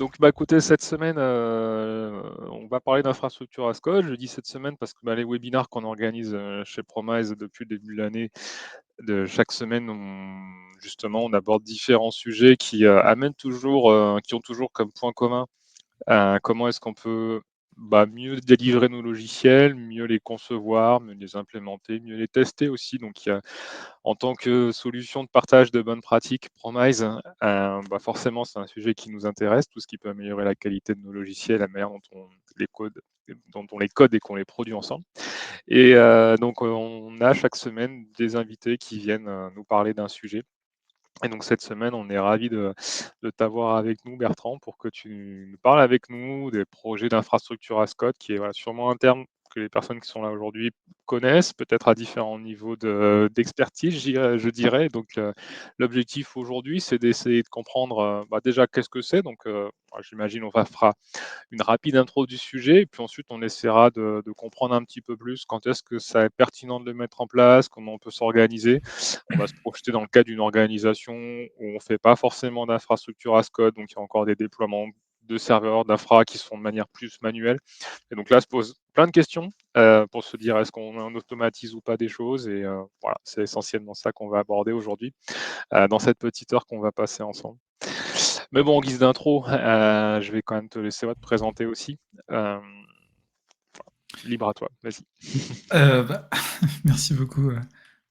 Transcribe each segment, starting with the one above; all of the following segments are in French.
Donc, bah, écoutez, cette semaine, on va parler d'infrastructure as code. Je dis cette semaine parce que, bah, les webinars qu'on organise, chez Promise depuis le début de l'année, de chaque semaine, justement, on aborde différents sujets qui, amènent toujours, qui ont toujours comme point commun, comment est-ce qu'on peut, bah, mieux délivrer nos logiciels, mieux les concevoir, mieux les implémenter, mieux les tester aussi. Donc il y a en tant que solution de partage de bonnes pratiques, Promise, bah, forcément, c'est un sujet qui nous intéresse, tout ce qui peut améliorer la qualité de nos logiciels, la manière dont on les code et qu'on les produit ensemble. Et donc, on a chaque semaine des invités qui viennent, nous parler d'un sujet. Et donc cette semaine, on est ravi de t'avoir avec nous, Bertrand, pour que tu nous parles avec nous des projets d'infrastructure as code, qui est voilà, sûrement un terme que les personnes qui sont là aujourd'hui connaissent, peut-être à différents niveaux d'expertise, je dirais. Donc l'objectif aujourd'hui, c'est d'essayer de comprendre bah, déjà qu'est-ce que c'est. Donc j'imagine on fera une rapide intro du sujet, et puis ensuite on essaiera de comprendre un petit peu plus quand est-ce que ça est pertinent de le mettre en place, comment on peut s'organiser. On va se projeter dans le cadre d'une organisation où on ne fait pas forcément d'infrastructure as code, donc il y a encore des déploiements de serveurs, d'infra qui se font de manière plus manuelle. Et donc là, se pose plein de questions pour se dire est-ce qu'on automatise ou pas des choses. Et voilà, c'est essentiellement ça qu'on va aborder aujourd'hui dans cette petite heure qu'on va passer ensemble. Mais bon, en guise d'intro, je vais quand même te laisser te présenter aussi. Euh, Libre à toi, vas-y. Bah, merci beaucoup,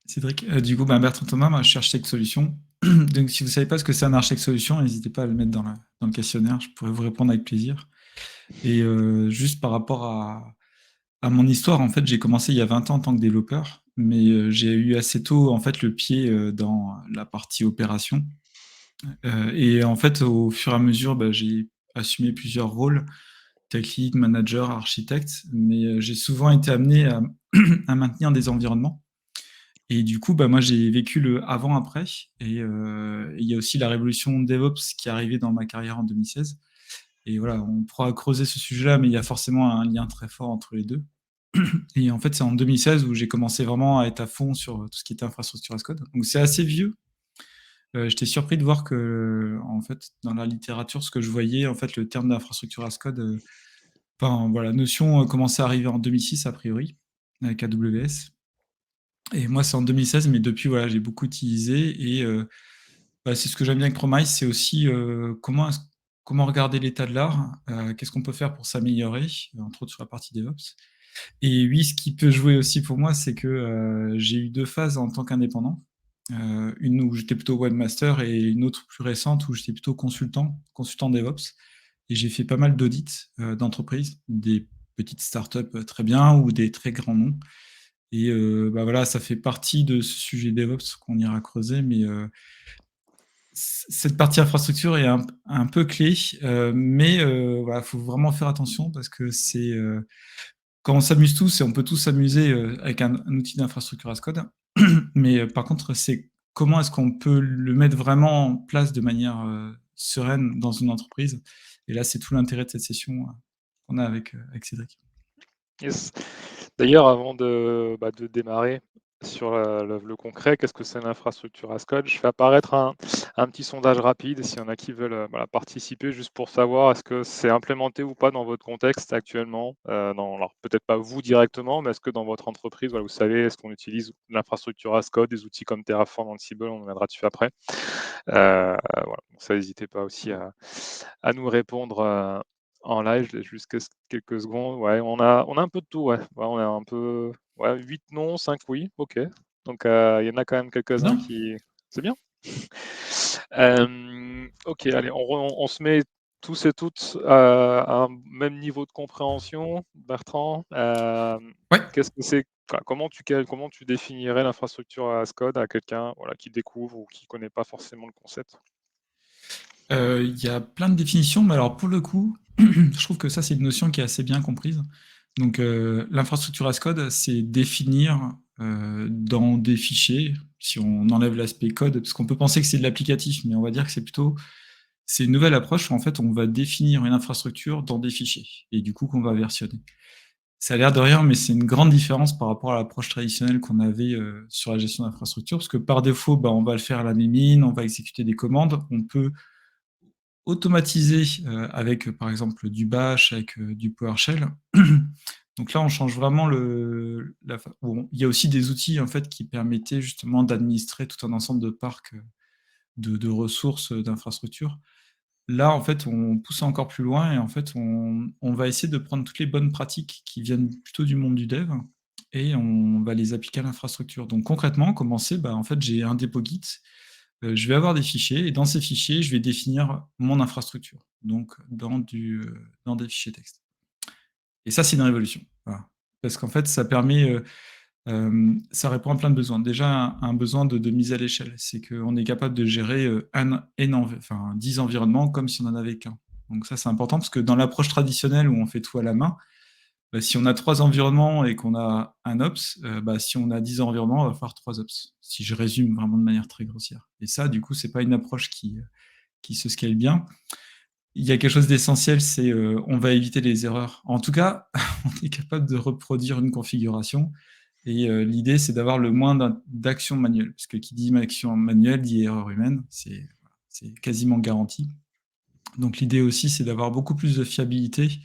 Cédric. Du coup, bah, Bertrand Thomas, moi, je suis architecte solution. Donc, si vous ne savez pas ce que c'est un architecte solution, n'hésitez pas à le mettre dans le questionnaire. Je pourrais vous répondre avec plaisir. Et juste par rapport à mon histoire, en fait, j'ai commencé il y a 20 ans en tant que développeur, mais j'ai eu assez tôt en fait le pied dans la partie opération. Et en fait, au fur et à mesure, bah, j'ai assumé plusieurs rôles, tech lead, manager, architecte, mais j'ai souvent été amené à maintenir des environnements. Et du coup, bah, moi, j'ai vécu le avant-après. Et il y a aussi la révolution DevOps qui est arrivée dans ma carrière en 2016. Et voilà, on pourra creuser ce sujet-là, mais il y a forcément un lien très fort entre les deux. Et en fait, c'est en 2016 où j'ai commencé vraiment à être à fond sur tout ce qui était infrastructure as code. Donc c'est assez vieux. J'étais surpris de voir que, en fait, dans la littérature, ce que je voyais, en fait, le terme d'infrastructure as code, enfin, voilà, la notion commençait à arriver en 2006 a priori, avec AWS. Et moi, c'est en 2016, mais depuis, voilà, j'ai beaucoup utilisé. Et bah, c'est ce que j'aime bien avec Promise, c'est aussi comment regarder l'état de l'art, qu'est-ce qu'on peut faire pour s'améliorer, entre autres sur la partie DevOps. Et oui, ce qui peut jouer aussi pour moi, c'est que j'ai eu deux phases en tant qu'indépendant. Une où j'étais plutôt webmaster et une autre plus récente où j'étais plutôt consultant DevOps. Et j'ai fait pas mal d'audits d'entreprises, des petites startups très bien ou des très grands noms. Et bah voilà, ça fait partie de ce sujet DevOps qu'on ira creuser, mais cette partie infrastructure est un peu clé, mais voilà, faut vraiment faire attention parce que c'est quand on s'amuse tous et on peut tous s'amuser avec un outil d'infrastructure as code, mais par contre, c'est comment est-ce qu'on peut le mettre vraiment en place de manière sereine dans une entreprise. Et là, c'est tout l'intérêt de cette session qu'on a avec Cédric. Yes. D'ailleurs, avant de démarrer sur le concret, qu'est-ce que c'est l'infrastructure as code? Je fais apparaître un petit sondage rapide, s'il y en a qui veulent voilà, participer, juste pour savoir est-ce que c'est implémenté ou pas dans votre contexte actuellement. Alors peut-être pas vous directement, mais est-ce que dans votre entreprise, voilà, vous savez, est-ce qu'on utilise l'infrastructure as code, des outils comme Terraform, Ansible, on viendra dessus après. Voilà, donc ça, n'hésitez pas aussi à nous répondre en live. Je laisse juste quelques secondes. Ouais, on a un peu de tout. Ouais. Ouais, on a un peu 8 non, 5 oui. Ok. Donc il y en a quand même C'est quelques-uns bien. qui. C'est bien. Ok, allez, on se met tous et toutes à un même niveau de compréhension. Bertrand, Ouais. qu'est-ce que c'est? Comment tu définirais l'infrastructure as code à quelqu'un voilà, qui découvre ou qui ne connaît pas forcément le concept? Il y a plein de définitions, mais alors pour le coup, je trouve que ça, c'est une notion qui est assez bien comprise. Donc, l'infrastructure as code, c'est définir dans des fichiers, si on enlève l'aspect code, parce qu'on peut penser que c'est de l'applicatif, mais on va dire que c'est une nouvelle approche où en fait, on va définir une infrastructure dans des fichiers, et du coup, qu'on va versionner. Ça a l'air de rien, mais c'est une grande différence par rapport à l'approche traditionnelle qu'on avait sur la gestion d'infrastructure, parce que par défaut, bah, on va le faire à la mémine, on va exécuter des commandes, on peut automatisé avec, par exemple, du Bash, avec du PowerShell. Donc là, on change vraiment bon, il y a aussi des outils en fait qui permettaient justement d'administrer tout un ensemble de parcs de ressources d'infrastructures. Là, en fait, on pousse encore plus loin et en fait, on va essayer de prendre toutes les bonnes pratiques qui viennent plutôt du monde du dev et on va les appliquer à l'infrastructure. Donc concrètement, comment c'est? Bah, en fait, j'ai un dépôt Git, je vais avoir des fichiers et dans ces fichiers, je vais définir mon infrastructure, donc dans des fichiers texte. Et ça, c'est une révolution. Voilà. Parce qu'en fait, ça permet, ça répond à plein de besoins. Déjà, un besoin de mise à l'échelle, c'est qu'on est capable de gérer 10 environnements comme si on n'en avait qu'un. Donc ça, c'est important parce que dans l'approche traditionnelle où on fait tout à la main, bah, si on a 3 environnements et qu'on a un ops, bah, si on a 10 environnements, on va faire 3 ops. Si je résume vraiment de manière très grossière. Et ça, du coup, c'est pas une approche qui se scale bien. Il y a quelque chose d'essentiel, c'est on va éviter les erreurs. En tout cas, on est capable de reproduire une configuration. Et l'idée, c'est d'avoir le moins d'actions manuelles. Parce que qui dit action manuelle dit erreur humaine. C'est quasiment garanti. Donc l'idée aussi, c'est d'avoir beaucoup plus de fiabilité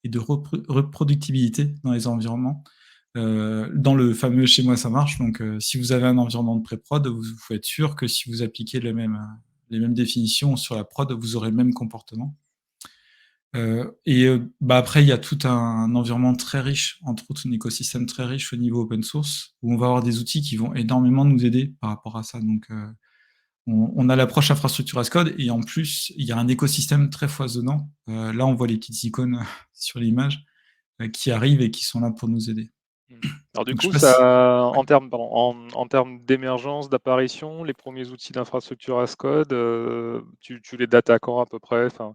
et de reproductibilité dans les environnements. Dans le fameux chez moi, ça marche. Donc si vous avez un environnement de pré-prod, vous pouvez être sûr que si vous appliquez les mêmes définitions sur la prod, vous aurez le même comportement. Bah après, il y a tout un environnement très riche, entre autres un écosystème très riche au niveau open source, où on va avoir des outils qui vont énormément nous aider par rapport à ça. Donc, on a l'approche infrastructure as code, et en plus, il y a un écosystème très foisonnant. Là, on voit les petites icônes sur l'image qui arrivent et qui sont là pour nous aider. Alors du Donc, je coup, passe. Ouais. en termes d'émergence, d'apparition, les premiers outils d'infrastructure as code, tu les dates à quand à peu près? Enfin,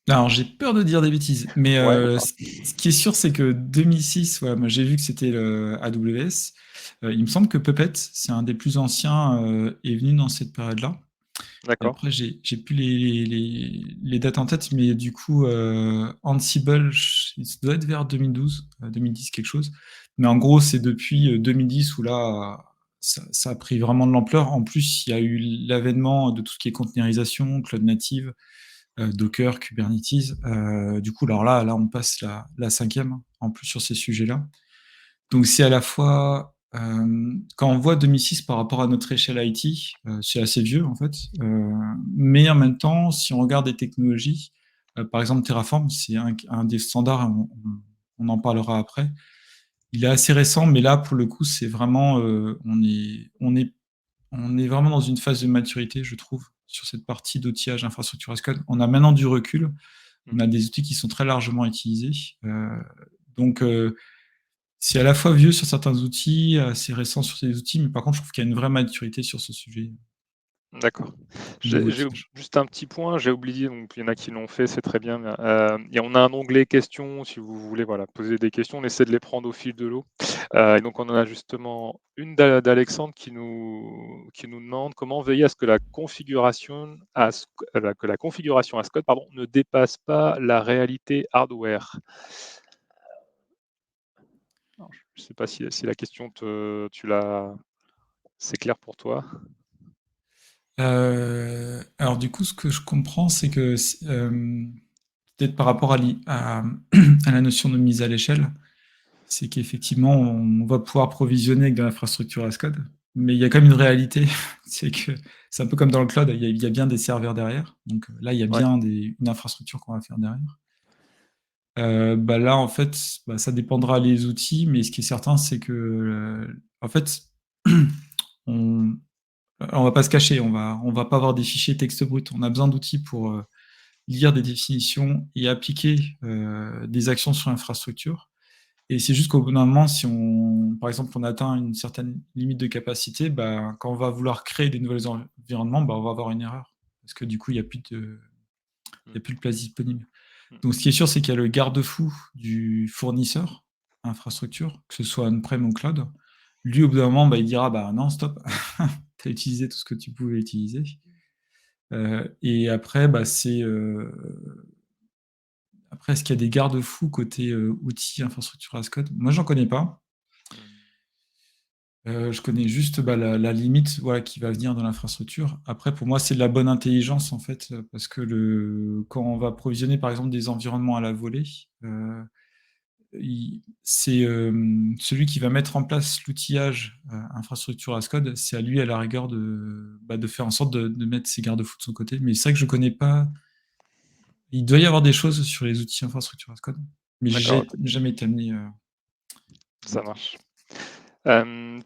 Alors, j'ai peur de dire des bêtises, mais ouais, enfin, ce qui est sûr, c'est que 2006, ouais, moi, j'ai vu que c'était le AWS. Il me semble que Puppet, c'est un des plus anciens, est venu dans cette période-là. Et d'accord. après, j'ai plus les dates en tête, mais du coup, Ansible, ça doit être vers 2012, 2010, quelque chose. Mais en gros, c'est depuis 2010 où là, ça a pris vraiment de l'ampleur. En plus, il y a eu l'avènement de tout ce qui est containerisation, cloud native, Docker, Kubernetes. Du coup, alors là, on passe la cinquième, en plus sur ces sujets-là. Donc c'est à la fois, quand on voit 2006 par rapport à notre échelle IT, c'est assez vieux en fait. Mais en même temps, si on regarde des technologies, par exemple Terraform, c'est un des standards, on en parlera après. Il est assez récent, mais là pour le coup, c'est vraiment, on est vraiment dans une phase de maturité, je trouve, sur cette partie d'outillage infrastructure as code. On a maintenant du recul, on a des outils qui sont très largement utilisés. Donc c'est à la fois vieux sur certains outils, assez récent sur ces outils, mais par contre, je trouve qu'il y a une vraie maturité sur ce sujet D'accord. au niveau J'ai outillage. juste un petit point, j'ai oublié, donc il y en a qui l'ont fait, c'est très bien. Et on a un onglet questions, si vous voulez voilà, poser des questions, on essaie de les prendre au fil de l'eau. Et donc on en a justement une d'Alexandre qui nous demande comment veiller à ce que la configuration que la configuration as code pardon, ne dépasse pas la réalité hardware. Alors, je ne sais pas si la question c'est clair pour toi. Alors du coup, ce que je comprends, c'est que peut-être par rapport à la notion de mise à l'échelle, c'est qu'effectivement, on va pouvoir provisionner avec de l'infrastructure as code, mais il y a quand même une réalité, c'est que c'est un peu comme dans le cloud, il y a bien des serveurs derrière. Donc là, il y a Ouais. bien une infrastructure qu'on va faire derrière. Bah là, en fait, bah, ça dépendra des outils, mais ce qui est certain, c'est que, en fait, on, on va pas se cacher, on va pas avoir des fichiers texte brut. On a besoin d'outils pour lire des définitions et appliquer des actions sur l'infrastructure. Et c'est juste qu'au bout d'un moment, si par exemple, on atteint une certaine limite de capacité, bah, quand on va vouloir créer des nouveaux environnements, bah, on va avoir une erreur. Parce que du coup, il y a plus de place disponible. Donc, ce qui est sûr, c'est qu'il y a le garde-fou du fournisseur infrastructure, que ce soit on-prem ou cloud. Lui, au bout d'un moment, bah, il dira bah non, stop, tu as utilisé tout ce que tu pouvais utiliser. Et après, bah, après, est-ce qu'il y a des garde-fous côté outils infrastructure as code? Moi, j'en connais pas. Je connais juste la limite voilà, qui va venir dans l'infrastructure. Après, pour moi, c'est de la bonne intelligence, en fait, parce que quand on va provisionner, par exemple, des environnements à la volée, c'est celui qui va mettre en place l'outillage infrastructure as code, c'est à lui, à la rigueur, de faire en sorte de mettre ses garde-fous de son côté. Mais c'est vrai que je connais pas. Il doit y avoir des choses sur les outils infrastructure as code, mais D'accord, j'ai jamais été amené à ça mettre. marche.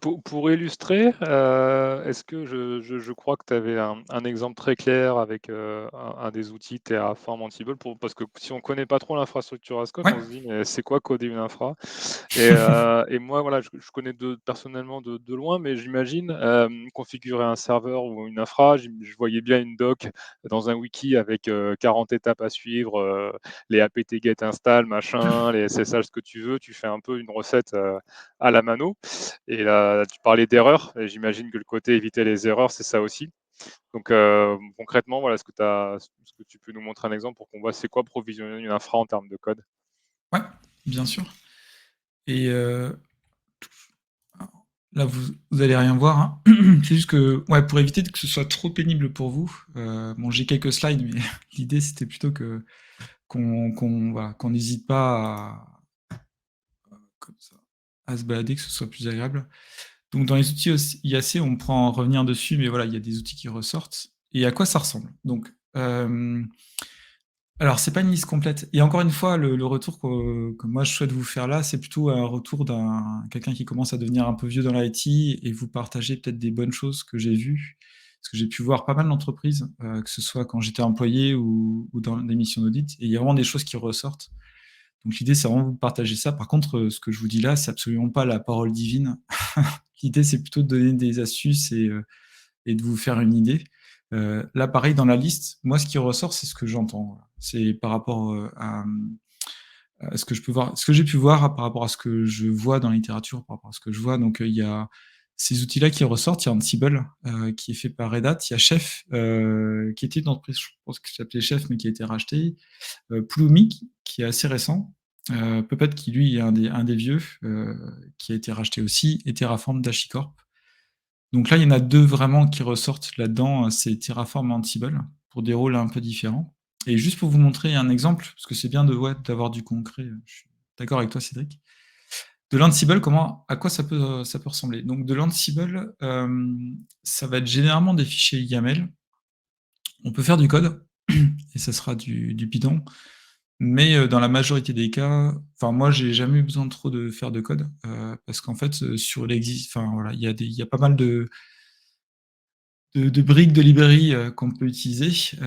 Pour illustrer, est-ce que je crois que tu avais un exemple très clair avec un des outils Terraform Ansible parce que si on connaît pas trop l'infrastructure as code, Ouais. on se dit mais c'est quoi coder une infra? Et moi voilà, je connais personnellement de loin, mais j'imagine configurer un serveur ou une infra, je voyais bien une doc dans un wiki avec 40 étapes à suivre, les apt get install, machin, les SSH, ce que tu veux, tu fais un peu une recette à la mano. Et là, tu parlais d'erreurs, et j'imagine que le côté éviter les erreurs, c'est ça aussi. Donc concrètement, voilà, est-ce que tu peux nous montrer un exemple pour qu'on voit c'est quoi provisionner une infra en termes de code? Ouais, bien sûr. Et là, vous allez rien voir, hein. C'est juste que, ouais, pour éviter que ce soit trop pénible pour vous, bon, j'ai quelques slides, mais l'idée c'était plutôt voilà, qu'on n'hésite pas comme ça, à se balader, que ce soit plus agréable. Donc dans les outils IAC, on prend en revenir dessus, mais voilà, il y a des outils qui ressortent. Et à quoi ça ressemble? Donc, alors, c'est pas une liste complète. Et encore une fois, le retour que moi je souhaite vous faire là, c'est plutôt un retour d'un quelqu'un qui commence à devenir un peu vieux dans l'IT et vous partager peut-être des bonnes choses que j'ai vues. Parce que j'ai pu voir pas mal d'entreprises, que ce soit quand j'étais employé ou dans des missions d'audit, et il y a vraiment des choses qui ressortent. Donc l'idée, c'est vraiment de vous partager ça. Par contre, ce que je vous dis là, c'est absolument pas la parole divine. L'idée, c'est plutôt de donner des astuces et de vous faire une idée. Là, pareil, dans la liste, moi, ce qui ressort, c'est ce que j'entends. Voilà. C'est par rapport à ce que je peux voir, ce que j'ai pu voir par rapport à ce que je vois dans la littérature, par rapport à ce que je vois. Donc, il y a ces outils-là qui ressortent. Il y a Ansible, qui est fait par Red Hat. Il y a Chef, qui était une entreprise, je pense que ça s'appelait Chef, mais qui a été racheté. Pulumi, qui est assez récent. Puppet, qui lui est un des vieux, qui a été racheté aussi. Et Terraform d'HashiCorp. Donc là, il y en a deux vraiment qui ressortent là-dedans, c'est Terraform et Ansible, pour des rôles un peu différents. Et juste pour vous montrer un exemple, parce que c'est bien d'avoir du concret, je suis d'accord avec toi Cédric. De l'Ansible, à quoi ça peut ressembler? Donc de l'Ansible, ça va être généralement des fichiers YAML. On peut faire du code, et ça sera du Python, mais dans la majorité des cas, enfin moi j'ai jamais eu besoin trop de faire de code, parce qu'en fait sur l'existe, enfin voilà, il y a pas mal de briques de librairie qu'on peut utiliser,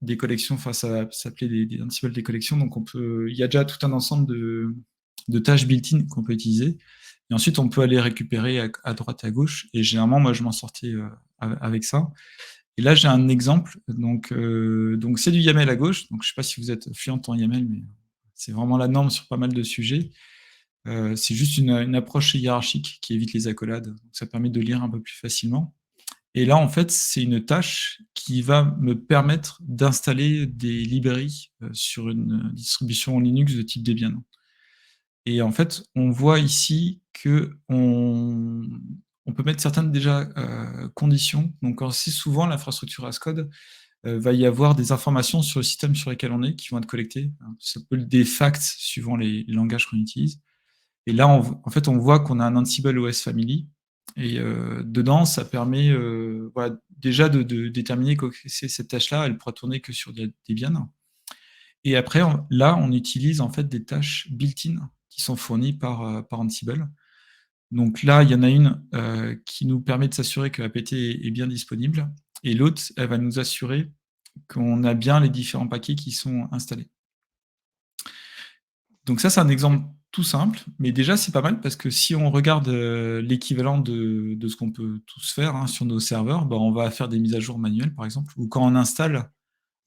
des collections, enfin ça s'appelait un petit peu des collections, donc il y a déjà tout un ensemble de tâches built-in qu'on peut utiliser. Et ensuite, on peut aller récupérer à droite et à gauche. Et généralement, moi, je m'en sortais avec ça. Et là, j'ai un exemple. Donc c'est du YAML à gauche. Donc, je ne sais pas si vous êtes fluent en YAML, mais c'est vraiment la norme sur pas mal de sujets. C'est juste une approche hiérarchique qui évite les accolades. Donc, ça permet de lire un peu plus facilement. Et là, en fait, c'est une tâche qui va me permettre d'installer des librairies sur une distribution Linux de type Debian. Et en fait, on voit ici que on peut mettre certaines déjà conditions. Donc, assez souvent, l'infrastructure as code va y avoir des informations sur le système sur lequel on est qui vont être collectées. Ça peut être des facts suivant les langages qu'on utilise. Et là, en fait, on voit qu'on a un Ansible OS Family. Et dedans, ça permet voilà, déjà de déterminer que cette tâche-là, elle pourra tourner que sur Debian. Et après, là, on utilise en fait des tâches built-in qui sont fournies par Ansible. Donc là, il y en a une qui nous permet de s'assurer que APT est bien disponible. Et l'autre, elle va nous assurer qu'on a bien les différents paquets qui sont installés. Donc ça, c'est un exemple tout simple, mais déjà, c'est pas mal parce que si on regarde l'équivalent de ce qu'on peut tous faire hein, sur nos serveurs, bah, on va faire des mises à jour manuelles, par exemple, ou quand on installe,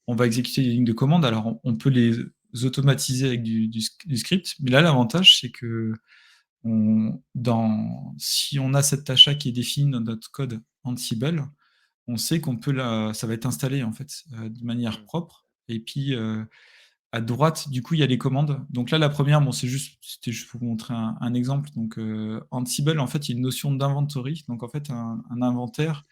on va exécuter des lignes de commande. Alors, on peut les automatiser avec du script, mais là, l'avantage, c'est que si on a cette tâche-là qui est définie dans notre code Ansible, on sait ça va être installé en fait de manière propre. Et puis, à droite, du coup, il y a les commandes. Donc là, la première, bon, c'était juste pour vous montrer un exemple. Donc, Ansible, en fait, il y a une notion d'inventory. Donc, en fait, un inventaire,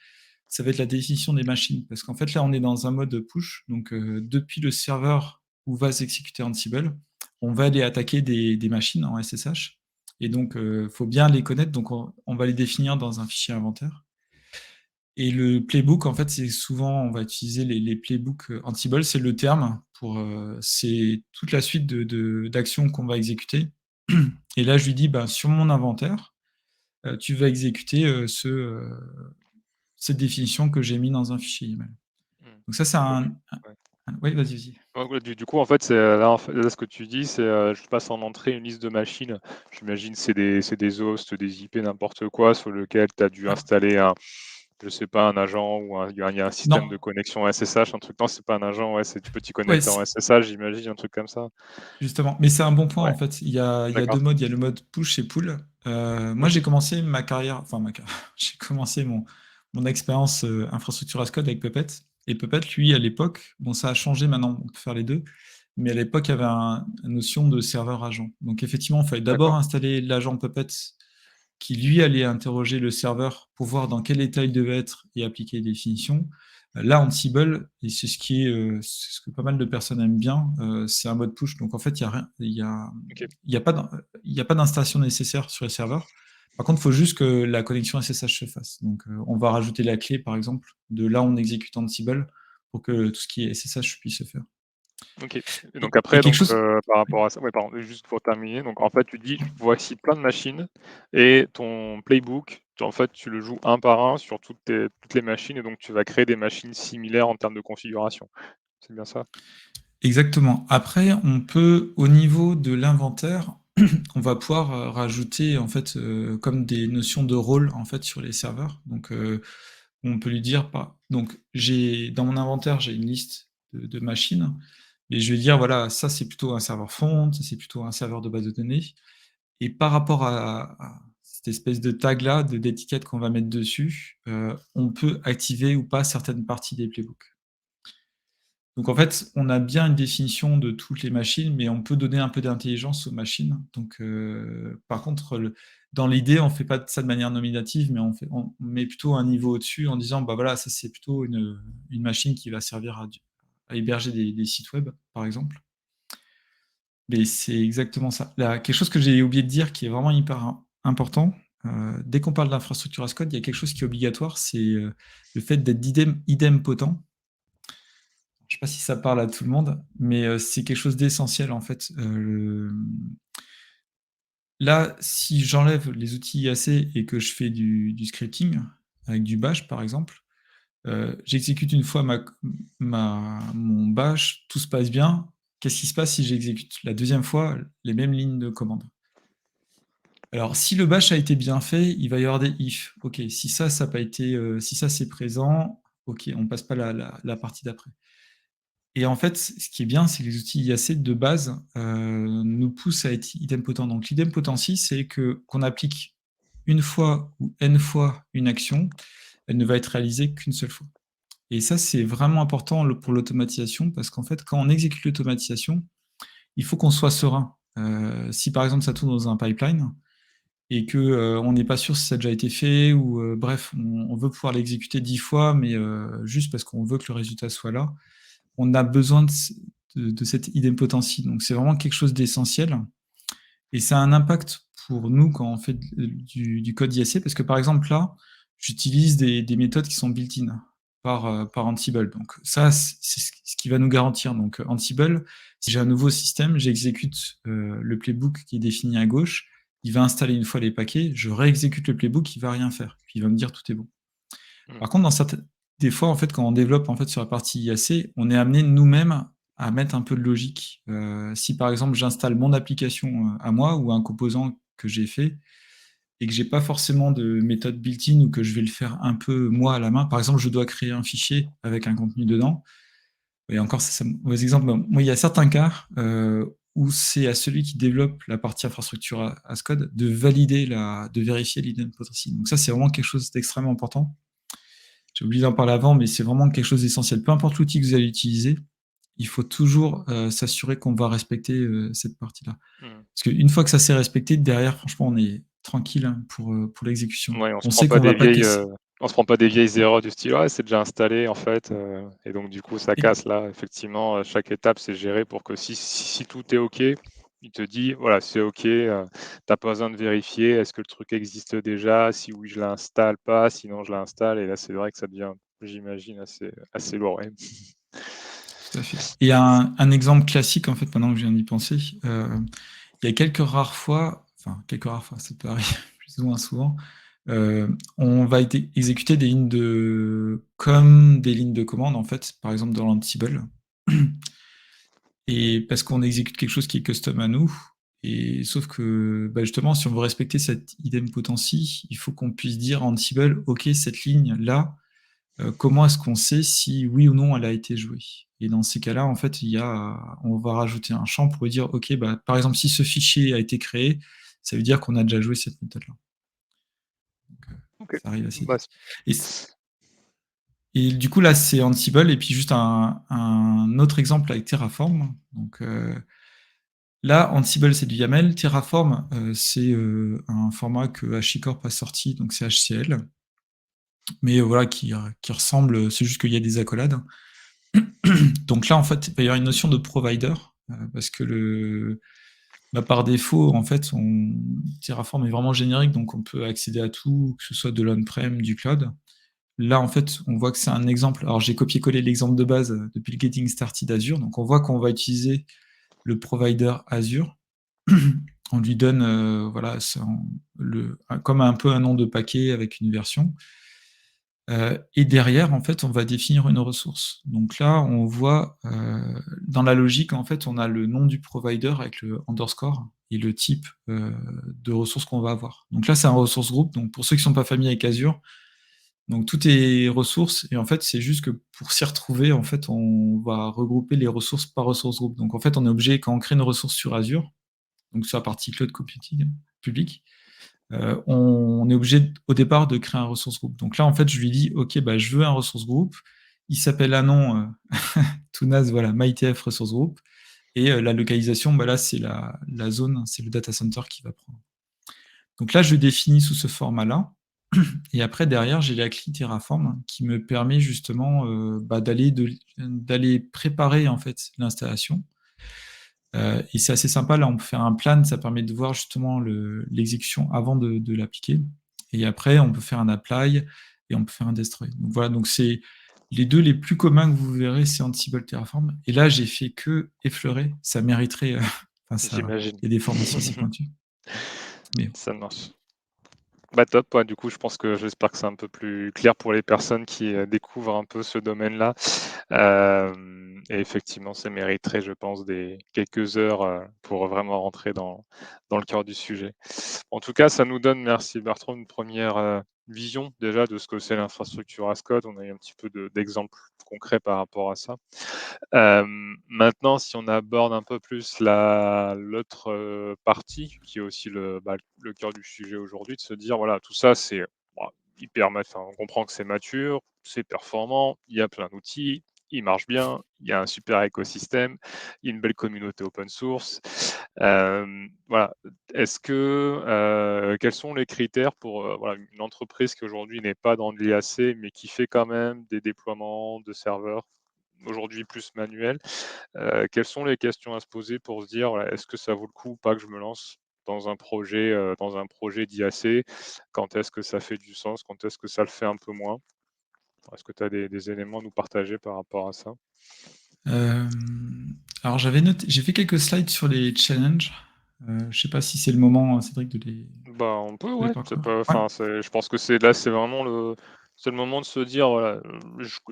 ça va être la définition des machines. Parce qu'en fait, là, on est dans un mode push. Donc, depuis le serveur où va s'exécuter Ansible, on va aller attaquer des machines en SSH. Et donc, il faut bien les connaître. Donc, on va les définir dans un fichier inventaire. Et le playbook, en fait, c'est souvent, on va utiliser les playbooks Ansible, c'est le terme pour, c'est toute la suite d'actions qu'on va exécuter. Et là, je lui dis, ben, sur mon inventaire, tu vas exécuter cette définition que j'ai mis dans un fichier email. Donc ça, c'est Ouais, Oui, vas-y, vas-y. ouais, du coup, en fait, c'est là, là, ce que tu dis, c'est je passe en entrée une liste de machines. J'imagine c'est des hosts, des IP, n'importe quoi, sur lequel tu as dû Ouais. installer je sais pas, un agent ou il y a un système de Non, connexion SSH, un truc. Non, c'est pas un agent, ouais, c'est tu peux t'y ouais, connecter en SSH, j'imagine, un truc comme ça. justement. Mais c'est un bon point, Ouais, en fait. Il y a deux d'accord. modes. Il y a le mode push et pull. Moi, Ok, j'ai commencé ma carrière, enfin, j'ai commencé mon expérience infrastructure as code avec Puppet. Et Puppet, lui, à l'époque, bon, ça a changé maintenant, on peut faire les deux. Mais à l'époque, il y avait une notion de serveur agent. Donc, effectivement, il fallait d'abord d'accord. installer l'agent Puppet qui lui allait interroger le serveur pour voir dans quel état il devait être et appliquer les définitions. Là, Ansible, et c'est ce que pas mal de personnes aiment bien, c'est un mode push. Donc en fait, il y a rien, Ok, il y a pas il y a pas d'installation nécessaire sur les serveurs. Par contre, il faut juste que la connexion SSH se fasse. Donc on va rajouter la clé, par exemple, de là où on exécute Ansible pour que tout ce qui est SSH puisse se faire. ok. Et donc Et après, quelque donc chose. par rapport à ça, ouais, pardon, juste pour terminer, donc en fait, tu dis, voici plein de machines et ton playbook, en fait, tu le joues un par un sur toutes les machines et donc tu vas créer des machines similaires en termes de configuration. C'est bien ça? Exactement. Après, on peut, au niveau de l'inventaire, on va pouvoir rajouter en fait comme des notions de rôle en fait sur les serveurs. Donc, on peut lui dire pas. Donc, j'ai dans mon inventaire, j'ai une liste de machines, et je vais dire voilà, ça c'est plutôt un serveur front, ça c'est plutôt un serveur de base de données. Et par rapport à cette espèce de tag là, d'étiquette qu'on va mettre dessus, on peut activer ou pas certaines parties des playbooks. Donc en fait, on a bien une définition de toutes les machines, mais on peut donner un peu d'intelligence aux machines. Donc, par contre, dans l'idée, on ne fait pas ça de manière nominative, mais on met plutôt un niveau au-dessus en disant, bah voilà, ça c'est plutôt une machine qui va servir à héberger des sites web, par exemple. Mais c'est exactement ça. Là, quelque chose que j'ai oublié de dire qui est vraiment hyper important, dès qu'on parle d'infrastructure as code, il y a quelque chose qui est obligatoire, c'est le fait d'être idempotent. Je sais pas si ça parle à tout le monde, mais c'est quelque chose d'essentiel en fait. Là, si j'enlève les outils IAC et que je fais du scripting avec du bash par exemple, j'exécute une fois mon bash, tout se passe bien. Qu'est-ce qui se passe si j'exécute la deuxième fois les mêmes lignes de commande? Alors, si le bash a été bien fait, il va y avoir des if. Ok, si ça n'a pas été, si ça c'est présent, ok, on passe pas la partie d'après. Et en fait, ce qui est bien, c'est que les outils IAC de base nous poussent à être idempotent. Donc l'idempotency, c'est que qu'on applique une fois ou n fois une action, elle ne va être réalisée qu'une seule fois. Et ça, c'est vraiment important pour l'automatisation, parce qu'en fait, quand on exécute l'automatisation, il faut qu'on soit serein. Si par exemple ça tourne dans un pipeline et que on n'est pas sûr si ça a déjà été fait, ou bref, on veut pouvoir l'exécuter 10 fois, mais juste parce qu'on veut que le résultat soit là, on a besoin de cette idempotency. Donc c'est vraiment quelque chose d'essentiel. Et ça a un impact pour nous quand on fait du code IAC, parce que par exemple là, j'utilise des méthodes qui sont built-in par Ansible. Donc ça, c'est ce qui va nous garantir. Donc Ansible, si j'ai un nouveau système, j'exécute le playbook qui est défini à gauche, il va installer une fois les paquets, je réexécute le playbook, il va rien faire. Puis il va me dire tout est bon. Hmm. Par contre, des fois, en fait, quand on développe en fait, sur la partie IAC, on est amené nous-mêmes à mettre un peu de logique. Si par exemple j'installe mon application à moi ou un composant que j'ai fait et que j'ai pas forcément de méthode built-in, ou que je vais le faire un peu moi à la main, par exemple je dois créer un fichier avec un contenu dedans, et encore c'est un mauvais exemple, moi il y a certains cas où c'est à celui qui développe la partie infrastructure as code de valider, de vérifier l'identpotency. Donc ça c'est vraiment quelque chose d'extrêmement important. J'ai oublié d'en parler avant, mais c'est vraiment quelque chose d'essentiel. Peu importe l'outil que vous allez utiliser, il faut toujours s'assurer qu'on va respecter cette partie-là. Mmh. Parce qu'une fois que ça s'est respecté, derrière, franchement, on est tranquille hein, pour l'exécution. Ouais, on se On prend sait pas qu'on va des pas vieilles, casser. on se prend pas des vieilles erreurs du style: «Ouais, c'est déjà installé en fait», et donc du coup ça Et- casse là. Effectivement, chaque étape c'est géré pour que si tout est OK, il te dit: «Voilà, c'est OK, tu pas besoin de vérifier. Est-ce que le truc existe déjà? Si oui, je l'installe pas, sinon je l'installe», et là c'est vrai que ça devient, j'imagine, assez lourd, ouais. Tout à fait. Et un exemple classique, en fait, maintenant que je viens d'y penser, il y a quelques rares fois, enfin, quelques rares fois, ça peut arriver plus ou moins souvent, on va exécuter des lignes comme des lignes de commande, en fait, par exemple dans l'Ansible. Et parce qu'on exécute quelque chose qui est custom à nous, et sauf que bah justement, si on veut respecter cette idempotency, il faut qu'on puisse dire à Ansible, OK, cette ligne-là, comment est-ce qu'on sait si oui ou non elle a été jouée? Et dans ces cas-là, en fait, on va rajouter un champ pour dire, OK, bah, par exemple, si ce fichier a été créé, ça veut dire qu'on a déjà joué cette méthode-là. Donc, OK. ça arrive assez Bah, vite. Et, et du coup, là, c'est Ansible. Et puis, juste un autre exemple avec Terraform. Donc, là, Ansible, c'est du YAML. Terraform, c'est un format que HashiCorp a sorti, donc c'est HCL. Mais voilà, qui ressemble, c'est juste qu'il y a des accolades. Donc là, en fait, il va y avoir une notion de provider, parce que bah, par défaut, en fait, Terraform est vraiment générique, donc on peut accéder à tout, que ce soit de l'on-prem, du cloud. Là, en fait, on voit que c'est un exemple. Alors, j'ai copié-collé l'exemple de base depuis le Getting Started Azure. Donc, on voit qu'on va utiliser le provider Azure. On lui donne, voilà, comme un peu un nom de paquet avec une version. Et derrière, en fait, on va définir une ressource. Donc là, on voit dans la logique, en fait, on a le nom du provider avec le underscore et le type de ressource qu'on va avoir. Donc là, c'est un ressource group. Donc pour ceux qui ne sont pas familiers avec Azure, donc tout est ressources. Et en fait, c'est juste que pour s'y retrouver, en fait, on va regrouper les ressources par ressource group. Donc en fait, on est obligé, quand on crée une ressource sur Azure, donc sur la partie cloud computing public, on est obligé au départ de créer un ressource group. Donc là, en fait, je lui dis, OK, bah, je veux un ressource group. Il s'appelle un nom tout naze, voilà, MyTF ressource group. Et la localisation, bah là, c'est la zone, c'est le data center qui va prendre. Donc là, je définis sous ce format-là. Et après, derrière, j'ai la clé Terraform qui me permet justement bah, d'aller préparer en fait l'installation. Et c'est assez sympa, là on peut faire un plan, ça permet de voir justement l'exécution avant de l'appliquer. Et après on peut faire un apply et on peut faire un destroy. Donc voilà, donc c'est les deux les plus communs que vous verrez, c'est Ansible Terraform. Et là j'ai fait que effleurer, ça mériterait, enfin ça, j'imagine. il y a des formations assez pointues. Mais Ça marche. Bah top, ouais, du coup, j'espère que c'est un peu plus clair pour les personnes qui découvrent un peu ce domaine-là. Et effectivement, ça mériterait, je pense, des quelques heures pour vraiment rentrer dans le cœur du sujet. En tout cas, ça nous donne, merci Bertrand, une première vision déjà de ce que c'est l'infrastructure as code. On a eu un petit peu d'exemples concrets par rapport à ça. Maintenant, si on aborde un peu plus l'autre partie, qui est aussi le cœur du sujet aujourd'hui, de se dire, voilà, tout ça, c'est bon, enfin, on comprend que c'est mature, c'est performant, il y a plein d'outils, il marche bien, il y a un super écosystème, il y a une belle communauté open source. Voilà. Quels sont les critères pour voilà, une entreprise qui aujourd'hui n'est pas dans de l'IAC, mais qui fait quand même des déploiements de serveurs aujourd'hui plus manuels? Quelles sont les questions à se poser pour se dire, voilà, est-ce que ça vaut le coup ou pas que je me lance dans un projet d'IAC? Quand est-ce que ça fait du sens? Quand est-ce que ça le fait un peu moins? Est-ce que tu as des éléments à nous partager par rapport à ça? euh, alors j'ai fait quelques slides sur les challenges. Je sais pas si c'est le moment, Cédric, Bah, on peut, de les ouais. C'est parcourir. pas, Ouais. enfin, je pense que c'est vraiment c'est le moment de se dire, voilà,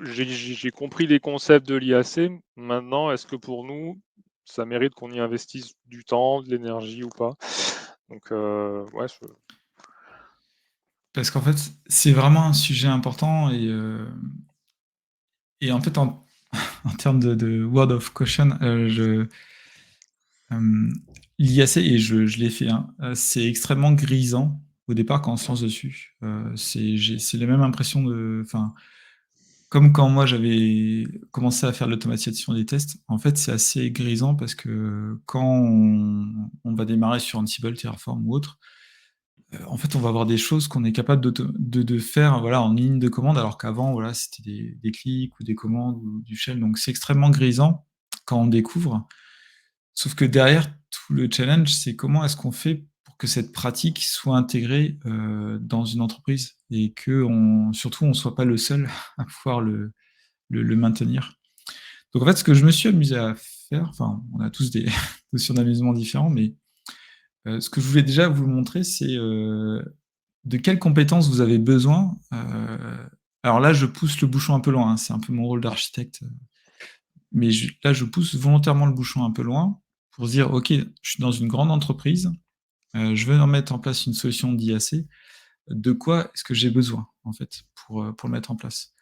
j'ai compris les concepts de l'IAC. Maintenant, est-ce que pour nous, ça mérite qu'on y investisse du temps, de l'énergie ou pas? Donc, ouais, Parce qu'en fait, c'est vraiment un sujet important et en fait, en termes de word of caution, euh, l'IAC, et je l'ai fait, hein, c'est extrêmement grisant au départ quand on se lance dessus. C'est la même impression de. Enfin, comme quand moi j'avais commencé à faire l'automatisation des tests, en fait c'est assez grisant parce que quand on va démarrer sur Ansible, Terraform ou autre, en fait on va avoir des choses qu'on est capable de faire voilà, en ligne de commande, alors qu'avant voilà, c'était des clics ou des commandes ou du shell. Donc c'est extrêmement grisant quand on découvre. Sauf que derrière, tout le challenge, c'est comment est-ce qu'on fait pour que cette pratique soit intégrée dans une entreprise et que surtout on ne soit pas le seul à pouvoir le maintenir. Donc en fait, ce que je me suis amusé à faire, enfin, on a tous des notions d'amusement différents, mais ce que je voulais déjà vous montrer, c'est de quelles compétences vous avez besoin. Alors là, je pousse le bouchon un peu loin, hein, c'est un peu mon rôle d'architecte, mais là, je pousse volontairement le bouchon un peu loin pour se dire, OK, je suis dans une grande entreprise, je veux mettre en place une solution d'IAC, de quoi est-ce que j'ai besoin, en fait, pour le mettre en place.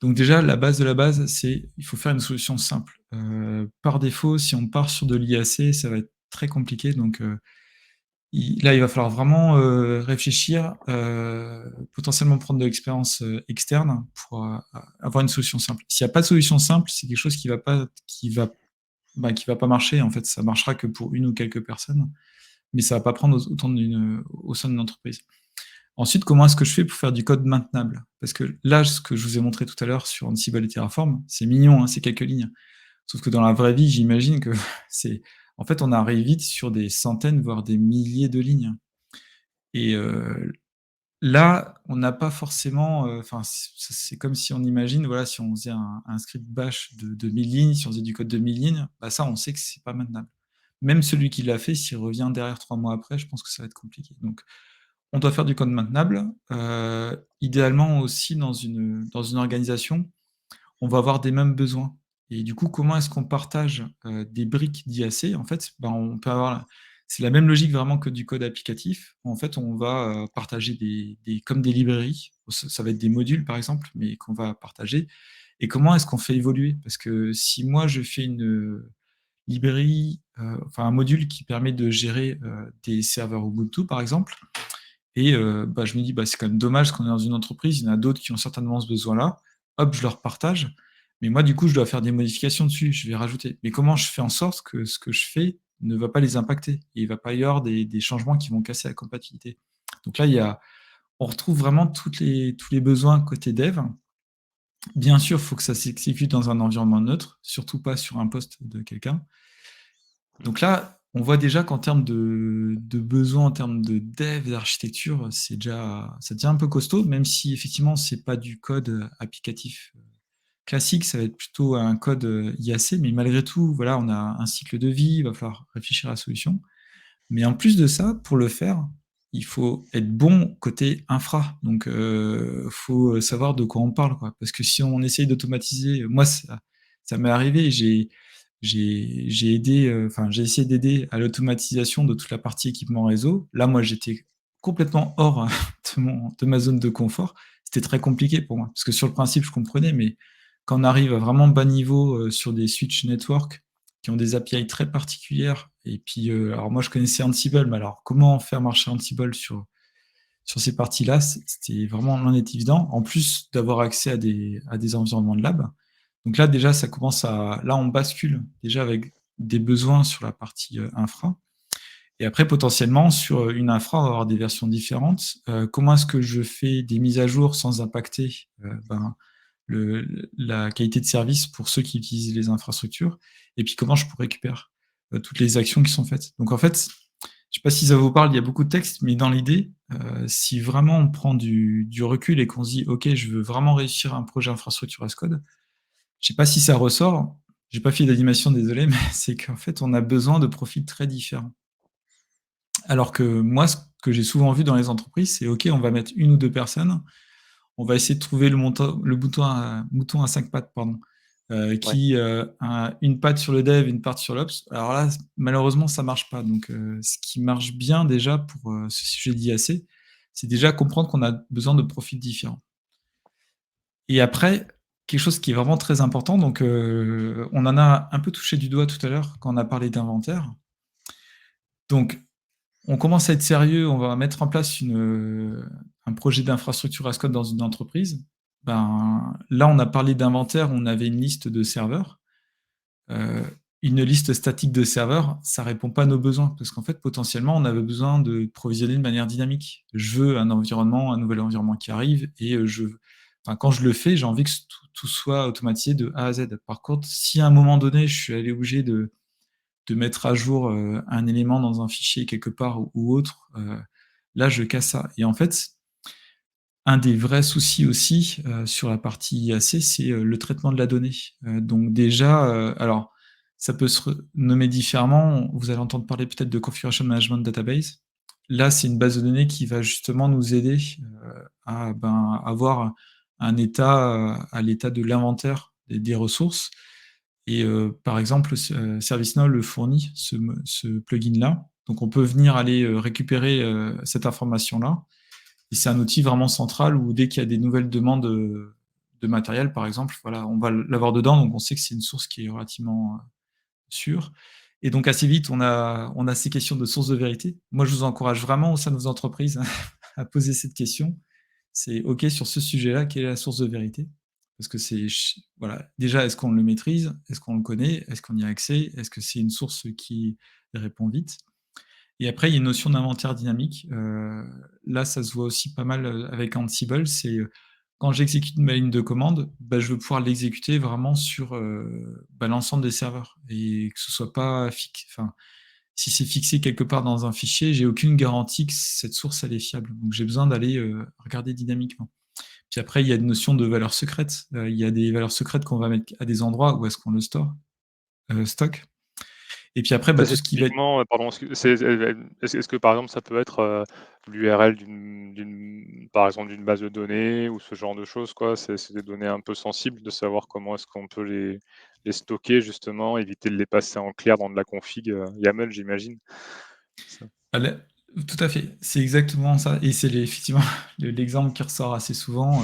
Donc déjà, la base de la base, c'est il faut faire une solution simple. Par défaut, si on part sur de l'IAC, ça va être très compliqué. Donc là, il va falloir vraiment réfléchir, potentiellement prendre de l'expérience externe pour avoir une solution simple. S'il n'y a pas de solution simple, c'est quelque chose qui va pas marcher. En fait, ça marchera que pour une ou quelques personnes, mais ça va pas prendre autant au sein d'une entreprise. Ensuite, comment est-ce que je fais pour faire du code maintenable? Parce que là, ce que je vous ai montré tout à l'heure sur Ansible et Terraform, c'est mignon, hein, c'est quelques lignes. Sauf que dans la vraie vie, j'imagine que c'est, en fait, on arrive vite sur des centaines, voire des milliers de lignes. Et là, on n'a pas forcément, enfin, c'est comme si on imagine, voilà, si on faisait un script bash de 1000 lignes, si on faisait du code de 1000 lignes, bah ça, on sait que c'est pas maintenable. Même celui qui l'a fait, s'il revient derrière 3 mois après, je pense que ça va être compliqué. Donc, on doit faire du code maintenable. Idéalement aussi dans une organisation, on va avoir des mêmes besoins. Et du coup, comment est-ce qu'on partage des briques d'IAC? En fait, ben, on peut avoir. C'est la même logique vraiment que du code applicatif. En fait, on va partager comme des librairies. Ça va être des modules, par exemple, mais qu'on va partager. Et comment est-ce qu'on fait évoluer? Parce que si moi, je fais une librairie, enfin un module qui permet de gérer des serveurs Ubuntu, par exemple, et je me dis, c'est quand même dommage qu'on est dans une entreprise, il y en a d'autres qui ont certainement ce besoin-là. Hop, je leur partage. Mais moi, du coup, je dois faire des modifications dessus, je vais rajouter. Mais comment je fais en sorte que ce que je fais ne va pas les impacter? Et il ne va pas y avoir des changements qui vont casser la compatibilité. Donc là, on retrouve vraiment tous les besoins côté dev. Bien sûr, il faut que ça s'exécute dans un environnement neutre, surtout pas sur un poste de quelqu'un. Donc là, on voit déjà qu'en termes de besoins, en termes de dev, d'architecture, ça devient un peu costaud, même si effectivement, c'est pas du code applicatif classique, ça va être plutôt un code IAC, mais malgré tout, voilà, on a un cycle de vie, il va falloir réfléchir à la solution. Mais en plus de ça, pour le faire, il faut être bon côté infra. Donc, faut savoir de quoi on parle, quoi. Parce que si on essaye d'automatiser, moi, ça m'est arrivé, j'ai aidé, enfin, j'ai essayé d'aider à l'automatisation de toute la partie équipement réseau. Là, moi, j'étais complètement hors de ma zone de confort. C'était très compliqué pour moi. Parce que sur le principe, je comprenais, mais quand on arrive à vraiment bas niveau sur des switch network qui ont des API très particulières, et puis, alors moi, je connaissais Ansible, mais alors comment faire marcher Ansible sur ces parties-là, c'était vraiment l'un est évident. En plus d'avoir accès à des environnements de lab. Donc là, déjà, là, on bascule déjà avec des besoins sur la partie infra. Et après, potentiellement, sur une infra, on va avoir des versions différentes. Comment est-ce que je fais des mises à jour sans impacter la qualité de service pour ceux qui utilisent les infrastructures? Et puis, comment je récupère toutes les actions qui sont faites? Donc, en fait, je ne sais pas si ça vous parle, il y a beaucoup de textes, mais dans l'idée, si vraiment on prend du recul et qu'on se dit, OK, je veux vraiment réussir un projet infrastructure as code, je ne sais pas si ça ressort, j'ai pas fait d'animation, désolé, mais c'est qu'en fait, on a besoin de profils très différents. Alors que moi, ce que j'ai souvent vu dans les entreprises, c'est OK, on va mettre une ou deux personnes, on va essayer de trouver le mouton à 5 pattes, pardon, Ouais. qui a une patte sur le dev, une patte sur l'ops. Alors là, malheureusement, ça marche pas. Donc, ce qui marche bien déjà pour ce sujet d'IAC, c'est déjà comprendre qu'on a besoin de profils différents. Et après, quelque chose qui est vraiment très important, donc on en a un peu touché du doigt tout à l'heure quand on a parlé d'inventaire. Donc, on commence à être sérieux, on va mettre en place un projet d'infrastructure as code dans une entreprise. là, on a parlé d'inventaire, on avait une liste de serveurs. Une liste statique de serveurs, ça répond pas à nos besoins, parce qu'en fait, potentiellement, on avait besoin de provisionner de manière dynamique. Je veux un nouvel environnement qui arrive, et quand je le fais, j'ai envie que tout soit automatisé de A à Z. Par contre, si à un moment donné, je suis allé obligé de mettre à jour un élément dans un fichier quelque part ou autre, là, je casse ça. Et en fait, un des vrais soucis aussi sur la partie IAC, c'est le traitement de la donnée. Donc déjà, alors ça peut se nommer différemment. Vous allez entendre parler peut-être de Configuration Management Database. Là, c'est une base de données qui va justement nous aider à avoir un état à l'état de l'inventaire des ressources. Et par exemple, ServiceNow le fournit, ce plugin-là. Donc on peut venir aller récupérer cette information-là. Et c'est un outil vraiment central où dès qu'il y a des nouvelles demandes de matériel, par exemple, voilà, on va l'avoir dedans, donc on sait que c'est une source qui est relativement sûre. Et donc assez vite, on a ces questions de source de vérité. Moi, je vous encourage vraiment au sein de vos entreprises à poser cette question. C'est OK sur ce sujet-là, quelle est la source de vérité? Parce que voilà, déjà, est-ce qu'on le maîtrise? Est-ce qu'on le connaît? Est-ce qu'on y a accès? Est-ce que c'est une source qui répond vite? Et après, il y a une notion d'inventaire dynamique. Là, ça se voit aussi pas mal avec Ansible. C'est quand j'exécute ma ligne de commande, je veux pouvoir l'exécuter vraiment sur l'ensemble des serveurs et que ce soit pas fixé. Enfin, si c'est fixé quelque part dans un fichier, j'ai aucune garantie que cette source elle est fiable. Donc j'ai besoin d'aller regarder dynamiquement. Puis après, il y a une notion de valeurs secrètes. Il y a des valeurs secrètes qu'on va mettre à des endroits où est-ce qu'on le stocke. Et puis après, Ça, tout c'est ce qui va être typiquement, pardon, est-ce que par exemple ça peut être l'URL par exemple d'une base de données ou ce genre de choses, quoi? C'est des données un peu sensibles de savoir comment est-ce qu'on peut les stocker justement, éviter de les passer en clair dans de la config YAML, j'imagine. Ça. Ah, tout à fait, c'est exactement ça. Et c'est effectivement l'exemple qui ressort assez souvent.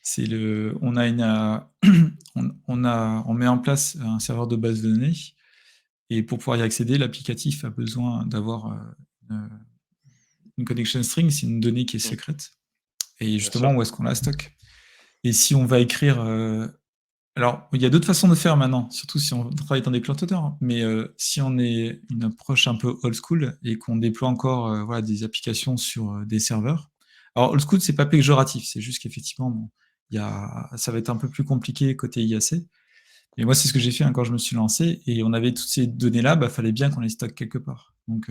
C'est on a on met en place un serveur de base de données. Et pour pouvoir y accéder, l'applicatif a besoin d'avoir une connection string, c'est une donnée qui est Mm, secrète. Et bien sûr. justement, où est-ce qu'on la stocke? Et si on va écrire alors, il y a d'autres façons de faire maintenant, surtout si on travaille dans des clusters, hein. Mais si on est une approche un peu old school et qu'on déploie encore voilà, des applications sur des serveurs. Alors, old school, c'est pas péjoratif, c'est juste qu'effectivement, bon, ça va être un peu plus compliqué côté IAC. Et moi, c'est ce que j'ai fait quand je me suis lancé. Et on avait toutes ces données-là, fallait bien qu'on les stocke quelque part. Donc,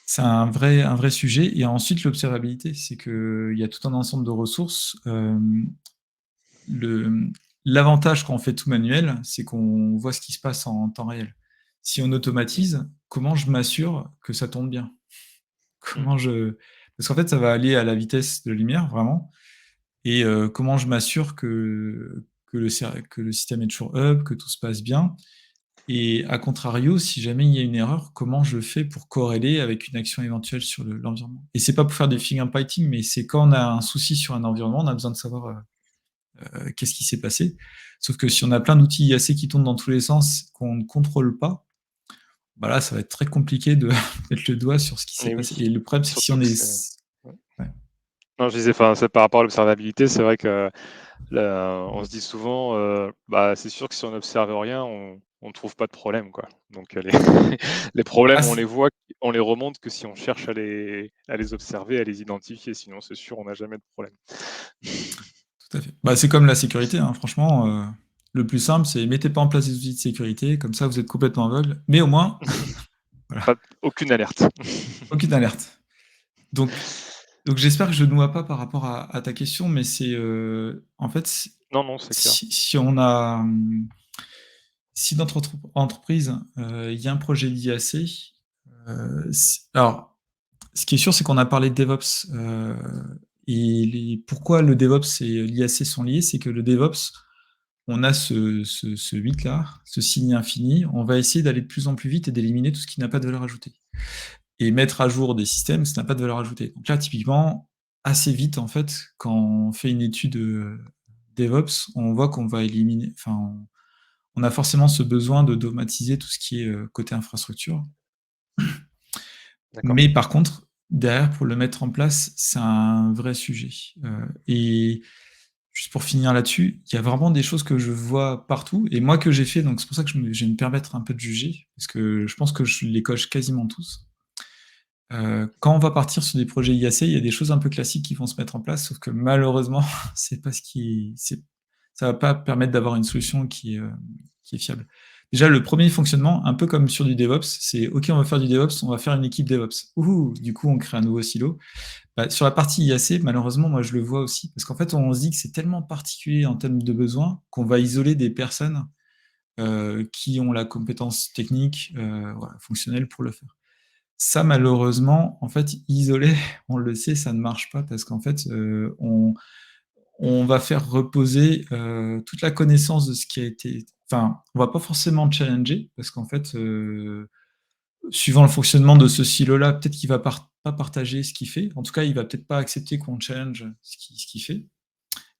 c'est un vrai sujet. Et ensuite, l'observabilité, c'est qu'il y a tout un ensemble de ressources. L'avantage quand on fait tout manuel, c'est qu'on voit ce qui se passe en temps réel. Si on automatise, comment je m'assure que ça tourne bien? Mm, Comment je Parce qu'en fait, ça va aller à la vitesse de lumière, vraiment. Et comment je m'assure que le système est toujours up, que tout se passe bien? Et à contrario, si jamais il y a une erreur, comment je fais pour corréler avec une action éventuelle sur l'environnement? Et c'est pas pour faire des fingerprinting, mais c'est quand on a un souci sur un environnement, on a besoin de savoir qu'est-ce qui s'est passé. Sauf que si on a plein d'outils IAC qui tournent dans tous les sens, qu'on ne contrôle pas, là, ça va être très compliqué de mettre le doigt sur ce qui s'est et passé. oui, Et le problème, c'est que si surtout on que est... c'est. Ouais. Ouais. Non, je disais, enfin, c'est par rapport à l'observabilité, c'est vrai que là, on se dit souvent, c'est sûr que si on n'observe rien, on ne trouve pas de problème, quoi. Donc les, les Ah, problèmes, on les voit, on les remonte que si on cherche à les observer, à les identifier. Sinon, c'est sûr, on n'a jamais de problème. tout à fait. C'est comme la sécurité, hein, franchement. Le plus simple, c'est mettez pas en place des outils de sécurité, comme ça vous êtes complètement aveugle, mais au moins, voilà, Aucune alerte. aucune alerte. Donc, donc j'espère que je ne noie pas par rapport à ta question, mais c'est en fait, Non, non, c'est clair. si on a si dans notre entreprise, il y a un projet d'IAC, alors, ce qui est sûr, c'est qu'on a parlé de DevOps. Et pourquoi le DevOps et l'IAC sont liés, c'est que le DevOps, on a ce 8 là, ce signe infini, on va essayer d'aller de plus en plus vite et d'éliminer tout ce qui n'a pas de valeur ajoutée. Et mettre à jour des systèmes, ça n'a pas de valeur ajoutée. Donc là, typiquement, assez vite, en fait, quand on fait une étude DevOps, on voit qu'on va éliminer, enfin, on a forcément ce besoin de d'automatiser tout ce qui est côté infrastructure. D'accord. Mais par contre, derrière, pour le mettre en place, c'est un vrai sujet. Et juste pour finir là-dessus, il y a vraiment des choses que je vois partout, et moi que j'ai fait, donc c'est pour ça que je vais me permettre un peu de juger, parce que je pense que je les coche quasiment tous. Quand on va partir sur des projets IAC, il y a des choses un peu classiques qui vont se mettre en place, sauf que malheureusement, c'est pas ce qui, ça va pas permettre d'avoir une solution qui est fiable. Déjà, le premier fonctionnement, un peu comme sur du DevOps, c'est OK, on va faire du DevOps, on va faire une équipe DevOps. Ouh, du coup, on crée un nouveau silo. Bah, sur la partie IAC, malheureusement, moi, je le vois aussi, parce qu'en fait, on se dit que c'est tellement particulier en termes de besoins qu'on va isoler des personnes qui ont la compétence technique, voilà, fonctionnelle pour le faire. Ça, malheureusement, en fait, isolé, on le sait, ça ne marche pas parce qu'en fait, on va faire reposer toute la connaissance de ce qui a été. Enfin, on va pas forcément challenger parce qu'en fait, suivant le fonctionnement de ce silo-là, peut-être qu'il va pas partager ce qu'il fait. En tout cas, il va peut-être pas accepter qu'on challenge ce qu'il fait.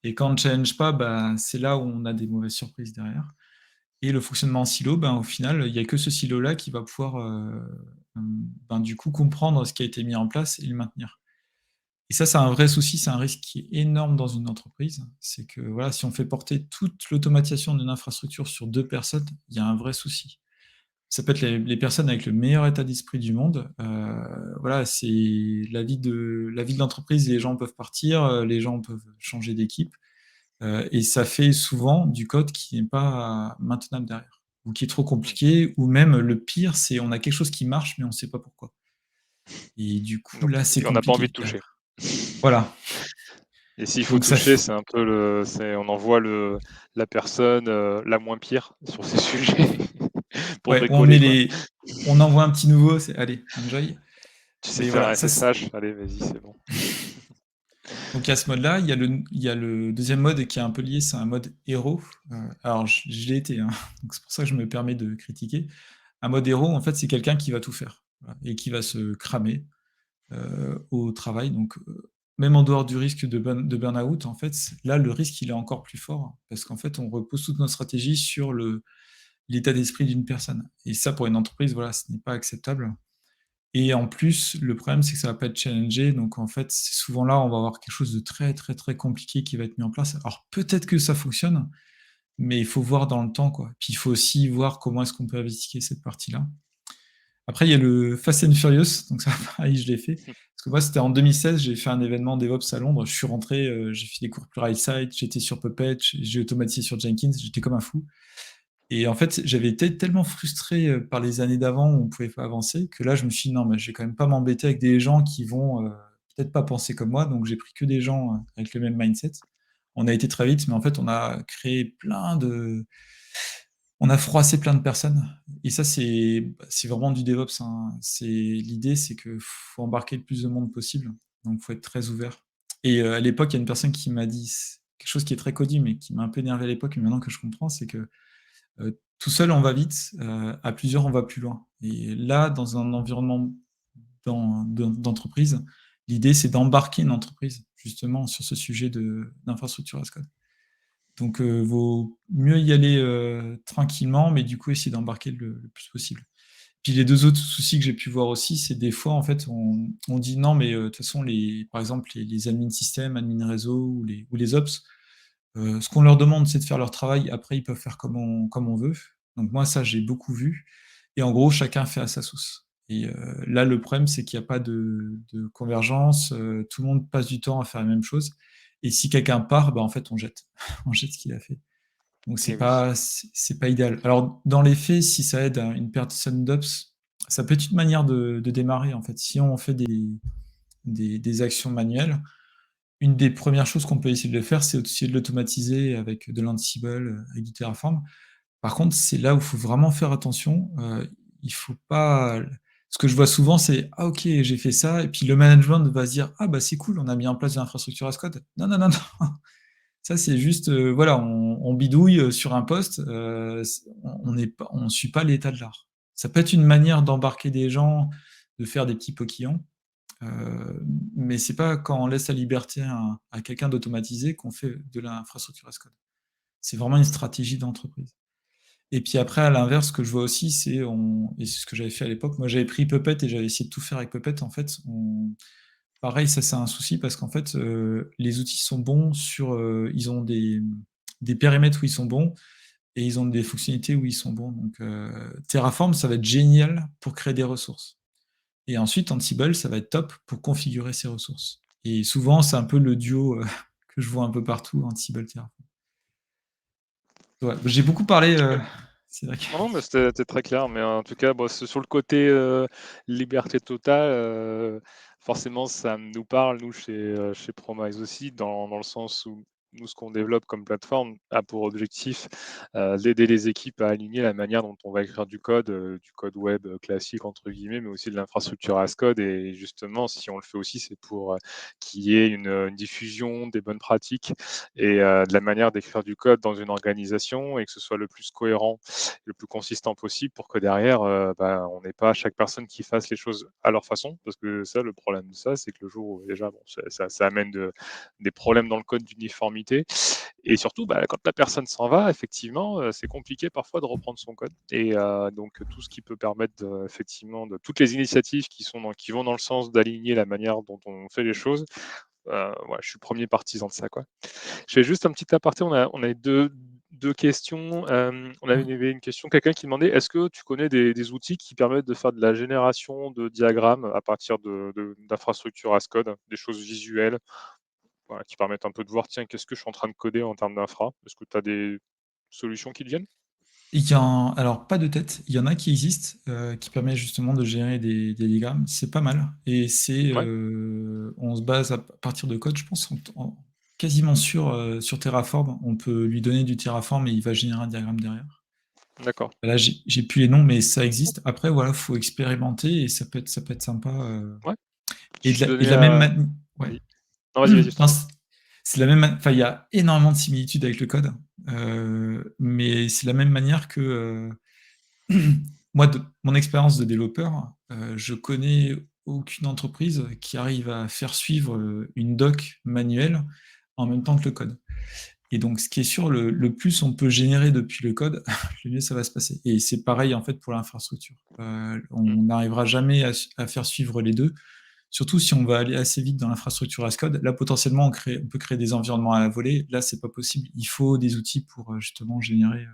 Et quand on ne challenge pas, bah, c'est là où on a des mauvaises surprises derrière. Et le fonctionnement en silo, ben, au final, il n'y a que ce silo-là qui va pouvoir ben, du coup comprendre ce qui a été mis en place et le maintenir. Et ça, c'est un vrai souci, c'est un risque qui est énorme dans une entreprise. C'est que voilà, si on fait porter toute l'automatisation d'une infrastructure sur 2 personnes, il y a un vrai souci. Ça peut être les personnes avec le meilleur état d'esprit du monde. Voilà, c'est la vie de l'entreprise, les gens peuvent partir, les gens peuvent changer d'équipe. Et ça fait souvent du code qui n'est pas maintenable derrière, ou qui est trop compliqué, ou même le pire, c'est on a quelque chose qui marche, mais on ne sait pas pourquoi. Et du coup, Donc, là, c'est on n'a pas envie de compliqué toucher. derrière. Voilà. Et s'il faut Donc ça, toucher, c'est un peu on envoie la personne la moins pire sur ces sujets pour ouais, bricoler, quoi. on envoie un petit nouveau, c'est allez, enjoy. Tu sais Mais faire voilà, un ça, SSH, allez, vas-y, c'est bon. donc il y a ce mode-là, il y a le deuxième mode qui est un peu lié, c'est un mode héros. Alors je l'ai été, hein, donc c'est pour ça que je me permets de critiquer. Un mode héros, en fait, c'est quelqu'un qui va tout faire voilà, et qui va se cramer au travail. Donc, même en dehors du risque de burn-out, en fait, là, le risque, il est encore plus fort parce qu'en fait, on repose toute notre stratégie sur l'état d'esprit d'une personne. Et ça, pour une entreprise, voilà, ce n'est pas acceptable. Et en plus, le problème, c'est que ça va pas être challengé. Donc, en fait, c'est souvent là, on va avoir quelque chose de très, très, très compliqué qui va être mis en place. Alors, peut-être que ça fonctionne, mais il faut voir dans le temps, quoi. Puis, il faut aussi voir comment est-ce qu'on peut investiguer cette partie-là. Après, il y a le Fast and Furious, donc ça, pareil, je l'ai fait. Parce que moi, c'était en 2016, j'ai fait un événement DevOps à Londres. Je suis rentré, j'ai fait des cours Pluralsight, j'étais sur Puppet, j'ai automatisé sur Jenkins, j'étais comme un fou. Et en fait, j'avais été tellement frustré par les années d'avant où on pouvait pas avancer que là, je me suis dit non, mais je vais quand même pas m'embêter avec des gens qui vont peut-être pas penser comme moi. Donc, j'ai pris que des gens avec le même mindset. On a été très vite, mais en fait, on a créé on a froissé plein de personnes. Et ça, c'est vraiment du DevOps, hein. L'idée, c'est que faut embarquer le plus de monde possible. Donc, faut être très ouvert. Et à l'époque, il y a une personne qui m'a dit quelque chose qui est très connu, mais qui m'a un peu énervé à l'époque, mais maintenant que je comprends, c'est que tout seul, on va vite, à plusieurs, on va plus loin. Et là, dans un environnement d'entreprise, l'idée, c'est d'embarquer une entreprise, justement, sur ce sujet d'infrastructure as code. Donc, vaut mieux y aller tranquillement, mais du coup, essayer d'embarquer le plus possible. Puis les deux autres soucis que j'ai pu voir aussi, c'est des fois, en fait, on dit non, mais de toute façon, par exemple, les admins système, admins réseau ou les ops, ce qu'on leur demande, c'est de faire leur travail. Après, ils peuvent faire comme on veut. Donc moi, ça, j'ai beaucoup vu. Et en gros, chacun fait à sa sauce. Et là, le problème, c'est qu'il n'y a pas de convergence. Tout le monde passe du temps à faire la même chose. Et si quelqu'un part, bah, en fait, on jette. On jette ce qu'il a fait. Donc c'est Et oui. pas c'est pas idéal. Alors dans les faits, si ça aide une personne d'ops, ça peut être une manière de démarrer en fait. Si on fait des actions manuelles, une des premières choses qu'on peut essayer de le faire, c'est essayer de l'automatiser avec de l'Ansible, avec du Terraform. Par contre, c'est là où il faut vraiment faire attention. Il faut pas. Ce que je vois souvent, c'est ah ok, j'ai fait ça, et puis le management va se dire ah bah c'est cool, on a mis en place de l'infrastructure as code. Non non non non, ça, c'est juste, voilà, on bidouille sur un poste, on suit pas l'état de l'art. Ça peut être une manière d'embarquer des gens, de faire des petits pokillons, mais c'est pas quand on laisse la liberté à quelqu'un d'automatiser qu'on fait de l'infrastructure as code. C'est vraiment une Mm. stratégie d'entreprise. Et puis après, à l'inverse, ce que je vois aussi, et c'est ce que j'avais fait à l'époque, moi j'avais pris Puppet et j'avais essayé de tout faire avec Puppet. En fait, pareil, ça c'est un souci parce qu'en fait, les outils sont bons ils ont des périmètres où ils sont bons et ils ont des fonctionnalités où ils sont bons. Donc Terraform, ça va être génial pour créer des ressources. Et ensuite, Ansible, ça va être top pour configurer ces ressources. Et souvent, c'est un peu le duo que je vois un peu partout, Ansible Terraform. Ouais, j'ai beaucoup parlé, c'est vrai que... Non, non, mais c'était très clair. Mais en tout cas, bon, sur le côté liberté totale, forcément, ça nous parle, nous, chez Promise aussi, dans le sens où nous, ce qu'on développe comme plateforme a pour objectif d'aider les équipes à aligner la manière dont on va écrire du code web classique, entre guillemets, mais aussi de l'infrastructure as code. Et justement, si on le fait aussi, c'est pour qu'il y ait une diffusion des bonnes pratiques et de la manière d'écrire du code dans une organisation et que ce soit le plus cohérent, le plus consistant possible pour que derrière, on n'ait pas chaque personne qui fasse les choses à leur façon. Parce que ça, le problème de ça, c'est que le jour où déjà, bon, ça amène des problèmes dans le code d'uniformité. Et surtout, quand la personne s'en va, effectivement, c'est compliqué parfois de reprendre son code. Et donc, tout ce qui peut permettre, effectivement, de toutes les initiatives qui vont dans le sens d'aligner la manière dont on fait les choses, ouais, je suis le premier partisan de ça, quoi. Je fais juste un petit aparté. On a deux questions. On Ouais. avait une question, quelqu'un qui demandait est-ce que tu connais des outils qui permettent de faire de la génération de diagrammes à partir d'infrastructures as code, des choses visuelles, voilà, qui permettent un peu de voir, tiens, qu'est-ce que je suis en train de coder en termes d'infra? Est-ce que tu as des solutions qui te viennent? Alors, pas de tête, il y en a qui existent, qui permettent justement de générer des diagrammes. C'est pas mal. Et Ouais, on se base à partir de code, je pense, quasiment sur Terraform. On peut lui donner du Terraform et il va générer un diagramme derrière. d'accord. Là, j'ai plus les noms, mais ça existe. Après, voilà, faut expérimenter et ça peut être sympa. Ouais. Et Je de donnais la même à... manière, ouais. Oui. Non, vas-y, je t'en Non, prie. c'est la même, enfin, il y a énormément de similitudes avec le code, mais c'est la même manière que moi, de mon expérience de développeur, je connais aucune entreprise qui arrive à faire suivre une doc manuelle en même temps que le code. Et donc, ce qui est sûr, le plus on peut générer depuis le code, le mieux ça va se passer. Et c'est pareil en fait pour l'infrastructure. Mm, On n'arrivera jamais à faire suivre les deux, surtout si on va aller assez vite dans l'infrastructure as code. Là, potentiellement, on peut créer des environnements à la volée. Là, c'est pas possible. Il faut des outils pour justement générer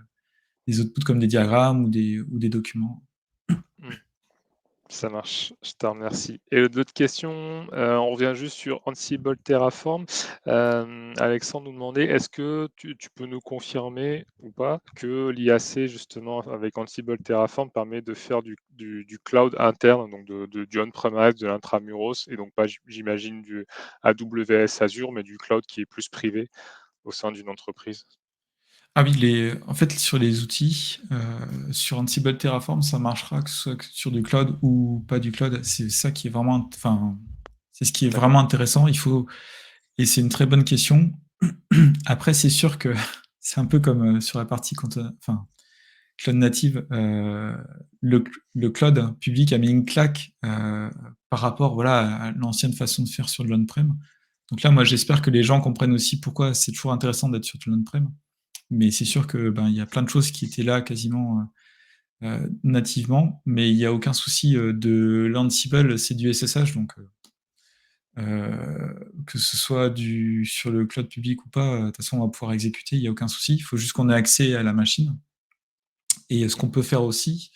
des outputs comme des diagrammes ou des documents. mm. Ça marche, je te remercie. Et d'autres questions, on revient juste sur Ansible Terraform. Alexandre nous demandait, est-ce que tu peux nous confirmer ou pas que l'IAC, justement, avec Ansible Terraform, permet de faire du cloud interne, donc du on-premise, de l'intramuros, et donc pas, j'imagine, du AWS Azure, mais du cloud qui est plus privé au sein d'une entreprise. Ah oui, en fait, sur les outils, sur Ansible Terraform, ça marchera que ce soit sur du cloud ou pas du cloud. C'est ça qui est vraiment, enfin, c'est ce qui est D'accord. vraiment intéressant. Et c'est une très bonne question. Après, c'est sûr que c'est un peu comme sur la partie enfin, cloud native, le, le cloud public a mis une claque par rapport, voilà, à l'ancienne façon de faire sur de l'on-prem. Donc là, moi, j'espère que les gens comprennent aussi pourquoi c'est toujours intéressant d'être sur de l'on-prem. Mais c'est sûr que ben, il y a plein de choses qui étaient là quasiment nativement, mais il n'y a aucun souci de l'Ansible, c'est du SSH, donc que ce soit sur le cloud public ou pas, de toute façon on va pouvoir exécuter, il n'y a aucun souci. Il faut juste qu'on ait accès à la machine. Et ce qu'on peut faire aussi,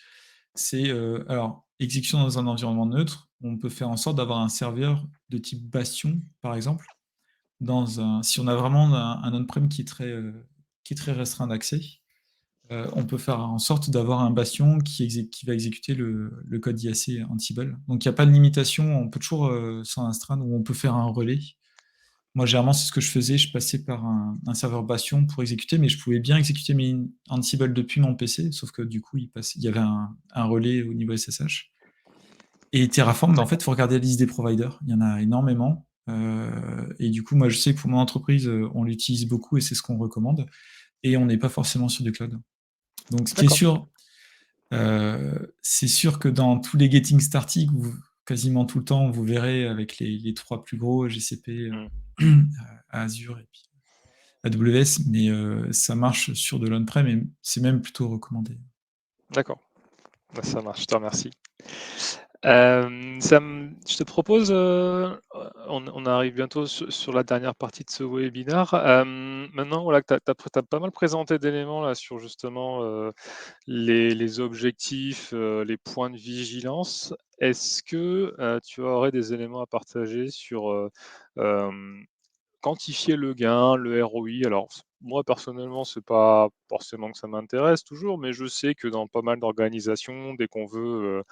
c'est alors exécution dans un environnement neutre. On peut faire en sorte d'avoir un serveur de type Bastion, par exemple, si on a vraiment un on-prem qui est très restreint d'accès. On peut faire en sorte d'avoir un bastion qui va exécuter le code IAC Ansible. Donc il n'y a pas de limitation, on peut toujours s'en astreindre ou on peut faire un relais. Moi, généralement, c'est ce que je faisais. Je passais par un serveur Bastion pour exécuter, mais je pouvais bien exécuter mes Ansible depuis mon PC, sauf que du coup, il y avait un relais au niveau SSH. Et Terraform, ben, en fait, il faut regarder la liste des providers. Il y en a énormément. Et du coup, moi, je sais que pour mon entreprise, on l'utilise beaucoup et c'est ce qu'on recommande. Et on n'est pas forcément sur du cloud. Donc, ce qui est D'accord. sûr, c'est sûr que dans tous les getting started, quasiment tout le temps, vous verrez avec les trois plus gros, GCP, Mm. Azure et puis AWS, mais ça marche sur de l'on-prem et c'est même plutôt recommandé. D'accord. Ça marche, je te remercie. Je te propose, on arrive bientôt sur la dernière partie de ce webinaire. Maintenant, voilà, que tu as pas mal présenté d'éléments là sur justement les objectifs, les points de vigilance. Est-ce que tu aurais des éléments à partager sur quantifier le gain, le ROI? Alors, moi, personnellement, c'est pas forcément que ça m'intéresse toujours, mais je sais que dans pas mal d'organisations, dès qu'on veut,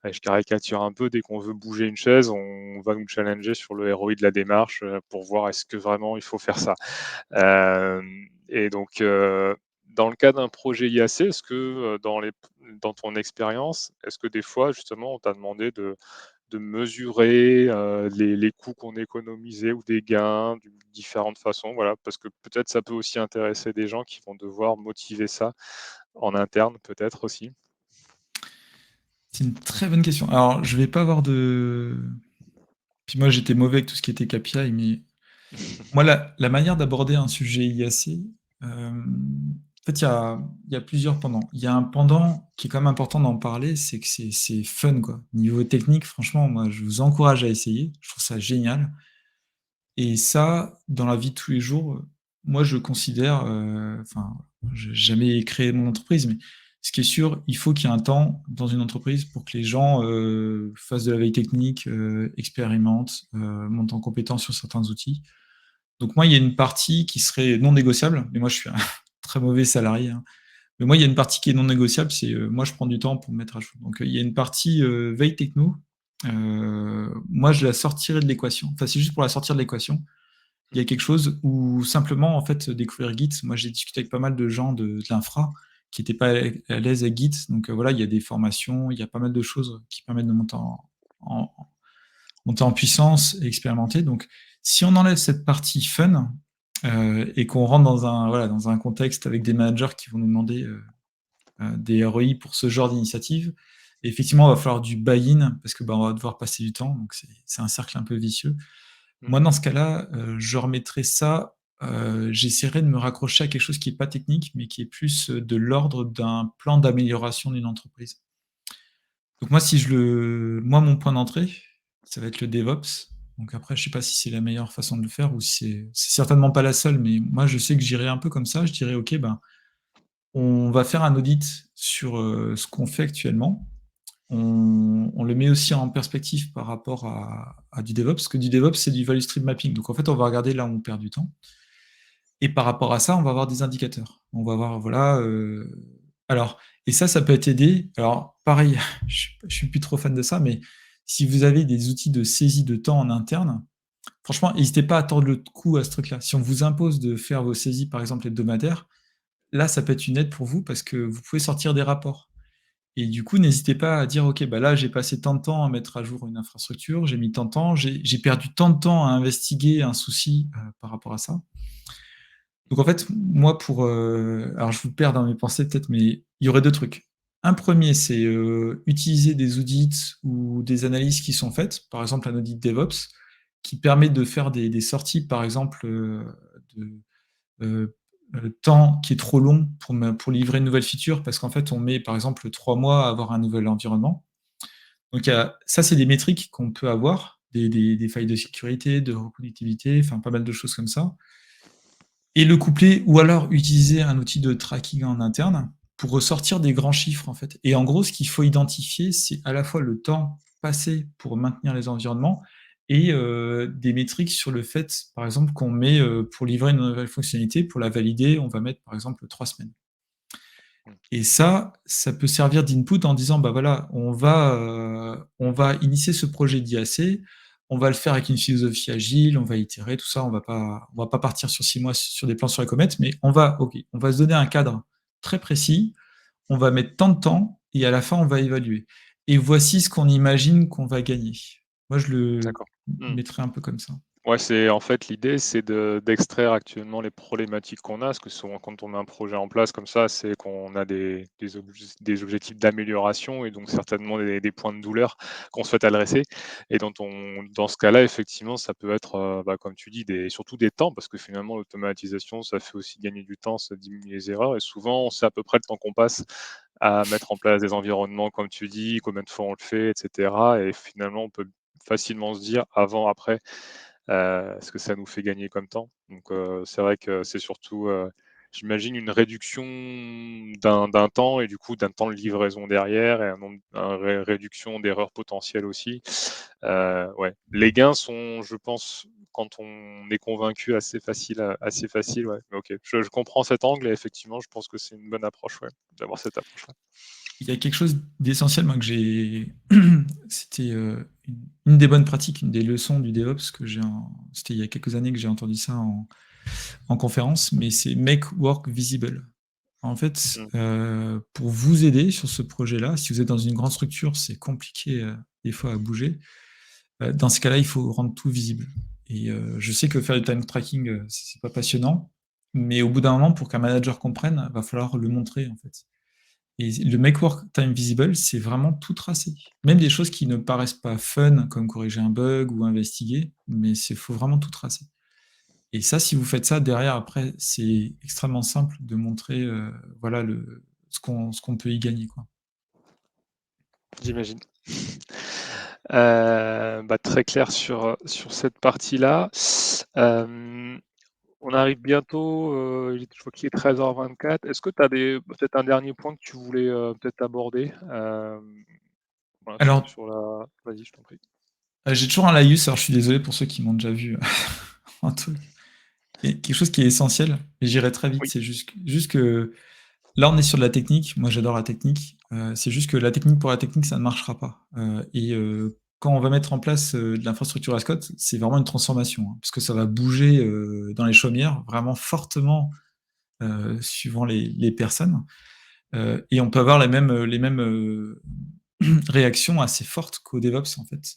allez, je caricature un peu, dès qu'on veut bouger une chaise, on va nous challenger sur le ROI de la démarche, pour voir est-ce que vraiment il faut faire ça? Et donc, dans le cas d'un projet IAC, est-ce que, dans ton expérience, est-ce que des fois, justement, on t'a demandé de mesurer, les coûts qu'on économisait ou des gains d'une différentes façons? Voilà, parce que peut-être ça peut aussi intéresser des gens qui vont devoir motiver ça en interne, peut-être aussi? C'est une très bonne question. Alors, je vais pas avoir de puis moi, j'étais mauvais avec tout ce qui était KPI, mais moi, la manière d'aborder un sujet IAC, en fait, il y a plusieurs pendants. Il y a un pendant qui est quand même important d'en parler, c'est que c'est fun, quoi. Niveau technique, franchement, moi, je vous encourage à essayer. Je trouve ça génial. Et ça, dans la vie de tous les jours, moi, je considère, enfin, j'ai jamais créé mon entreprise, mais ce qui est sûr, il faut qu'il y ait un temps dans une entreprise pour que les gens fassent de la veille technique, expérimentent, montent en compétence sur certains outils. Donc moi, il y a une partie qui serait non négociable, mais moi, je suis un très mauvais salarié, hein. Mais moi, il y a une partie qui est non négociable, c'est moi, je prends du temps pour me mettre à jour. Donc il y a une partie veille techno. Moi, je la sortirais de l'équation. Enfin, c'est juste pour la sortir de l'équation. Il y a quelque chose où simplement, en fait, découvrir Git. Moi, j'ai discuté avec pas mal de gens de l'infra qui n'étaient pas à l'aise avec Git. Donc voilà, il y a des formations, il y a pas mal de choses qui permettent de en, monter en puissance et expérimenter. Donc, si on enlève cette partie fun et qu'on rentre dans voilà, dans un contexte avec des managers qui vont nous demander des ROI pour ce genre d'initiative, effectivement, il va falloir du buy-in parce que bah, on va devoir passer du temps. Donc, c'est un cercle un peu vicieux. Mmh. Moi, dans ce cas-là, je remettrais ça, j'essaierais de me raccrocher à quelque chose qui est pas technique, mais qui est plus, de l'ordre d'un plan d'amélioration d'une entreprise. Donc moi, si je le moi, mon point d'entrée, ça va être le DevOps. Donc après, je sais pas si c'est la meilleure façon de le faire ou si c'est certainement pas la seule, mais moi, je sais que j'irais un peu comme ça. Je dirais: «OK, ben, on va faire un audit sur, ce qu'on fait actuellement». On le met aussi en perspective par rapport à du DevOps, parce que du DevOps, c'est du value stream mapping. Donc en fait, on va regarder là où on perd du temps. Et par rapport à ça, on va avoir des indicateurs. On va voir, voilà, alors, et ça peut être aidé. Alors, pareil, je suis plus trop fan de ça, mais si vous avez des outils de saisie de temps en interne, franchement, n'hésitez pas à tordre le cou à ce truc-là. Si on vous impose de faire vos saisies, par exemple, hebdomadaires, là, ça peut être une aide pour vous parce que vous pouvez sortir des rapports. Et du coup, n'hésitez pas à dire: «OK, bah, là, j'ai passé tant de temps à mettre à jour une infrastructure, j'ai mis tant de temps, j'ai perdu tant de temps à investiguer un souci, par rapport à ça». Donc en fait, moi pour, alors je vous perds dans mes pensées peut-être, mais il y aurait 2 trucs. Un premier, c'est, utiliser des audits ou des analyses qui sont faites, par exemple un audit DevOps, qui permet de faire des sorties par exemple, de, heu temps qui est trop long pour livrer une nouvelle feature parce qu'en fait on met par exemple 3 mois à avoir un nouvel environnement. Donc il y a ça, c'est des métriques qu'on peut avoir, des failles de sécurité, de reproductibilité, enfin pas mal de choses comme ça. Et le coupler ou alors utiliser un outil de tracking en interne pour ressortir des grands chiffres, en fait. Et en gros, ce qu'il faut identifier, c'est à la fois le temps passé pour maintenir les environnements et des métriques sur le fait, par exemple, qu'on met, pour livrer une nouvelle fonctionnalité, pour la valider, on va mettre, par exemple, 3 semaines. Mmh. Et ça peut servir d'input en disant: «Bah, voilà, on va initier ce projet d'IAC, on va le faire avec une philosophie agile, on va itérer, tout ça, on va pas partir sur 6 mois sur des plans sur la comète, mais on va se donner un cadre très précis, on va mettre tant de temps et à la fin, on va évaluer. Et voici ce qu'on imagine qu'on va gagner». Moi, je le D'accord. Mmh. mettrais un peu comme ça. Ouais, c'est en fait l'idée, c'est d'extraire actuellement les problématiques qu'on a, parce que souvent quand on met un projet en place comme ça, c'est qu'on a des objectifs d'amélioration et donc certainement des points de douleur qu'on souhaite adresser. Et dans ce cas-là, effectivement, ça peut être, bah, comme tu dis, surtout des temps, parce que finalement l'automatisation, ça fait aussi gagner du temps, ça diminue les erreurs et souvent on sait à peu près le temps qu'on passe à mettre en place des environnements, comme tu dis, combien de fois on le fait, etc. Et finalement, on peut facilement se dire avant, après, ce que ça nous fait gagner comme temps. Donc, c'est vrai que c'est surtout, j'imagine, une réduction d'un temps et du coup d'un temps de livraison derrière et une réduction d'erreurs potentielles aussi. Ouais. Les gains sont, je pense, quand on est convaincu, assez facile. Ouais. Ok, je comprends cet angle et effectivement, je pense que c'est une bonne approche, ouais, d'avoir cette approche-là. Il y a quelque chose d'essentiel, moi, que j'ai. C'était une des bonnes pratiques, une des leçons du DevOps que c'était il y a quelques années que j'ai entendu ça en conférence, mais c'est make work visible. En fait, Mm. pour vous aider sur ce projet-là, si vous êtes dans une grande structure, c'est compliqué des fois à bouger. Dans ce cas-là, il faut rendre tout visible. Et je sais que faire du time tracking, c'est pas passionnant, mais au bout d'un moment, pour qu'un manager comprenne, va falloir le montrer en fait. Et le make work time visible, c'est vraiment tout tracé. Même des choses qui ne paraissent pas fun, comme corriger un bug ou investiguer, mais il faut vraiment tout tracer. Et ça, si vous faites ça, derrière, après, c'est extrêmement simple de montrer voilà, ce qu'on peut y gagner. Quoi. J'imagine. Très clair sur cette partie-là. On arrive bientôt, je vois qu'il est 13h24. Est-ce que tu as peut-être un dernier point que tu voulais peut-être aborder voilà, Alors, Vas-y, je t'en prie. j'ai toujours un laïus, alors je suis désolé pour ceux qui m'ont déjà vu un truc. Et quelque chose qui est essentiel, et j'irai très vite, Oui. c'est juste que là, on est sur de la technique. Moi, j'adore la technique. C'est juste que la technique pour la technique, ça ne marchera pas. Quand on va mettre en place de l'infrastructure Ascot, c'est vraiment une transformation, hein, parce que ça va bouger dans les chaumières vraiment fortement suivant les personnes. Et on peut avoir les mêmes réactions assez fortes qu'au DevOps, en fait.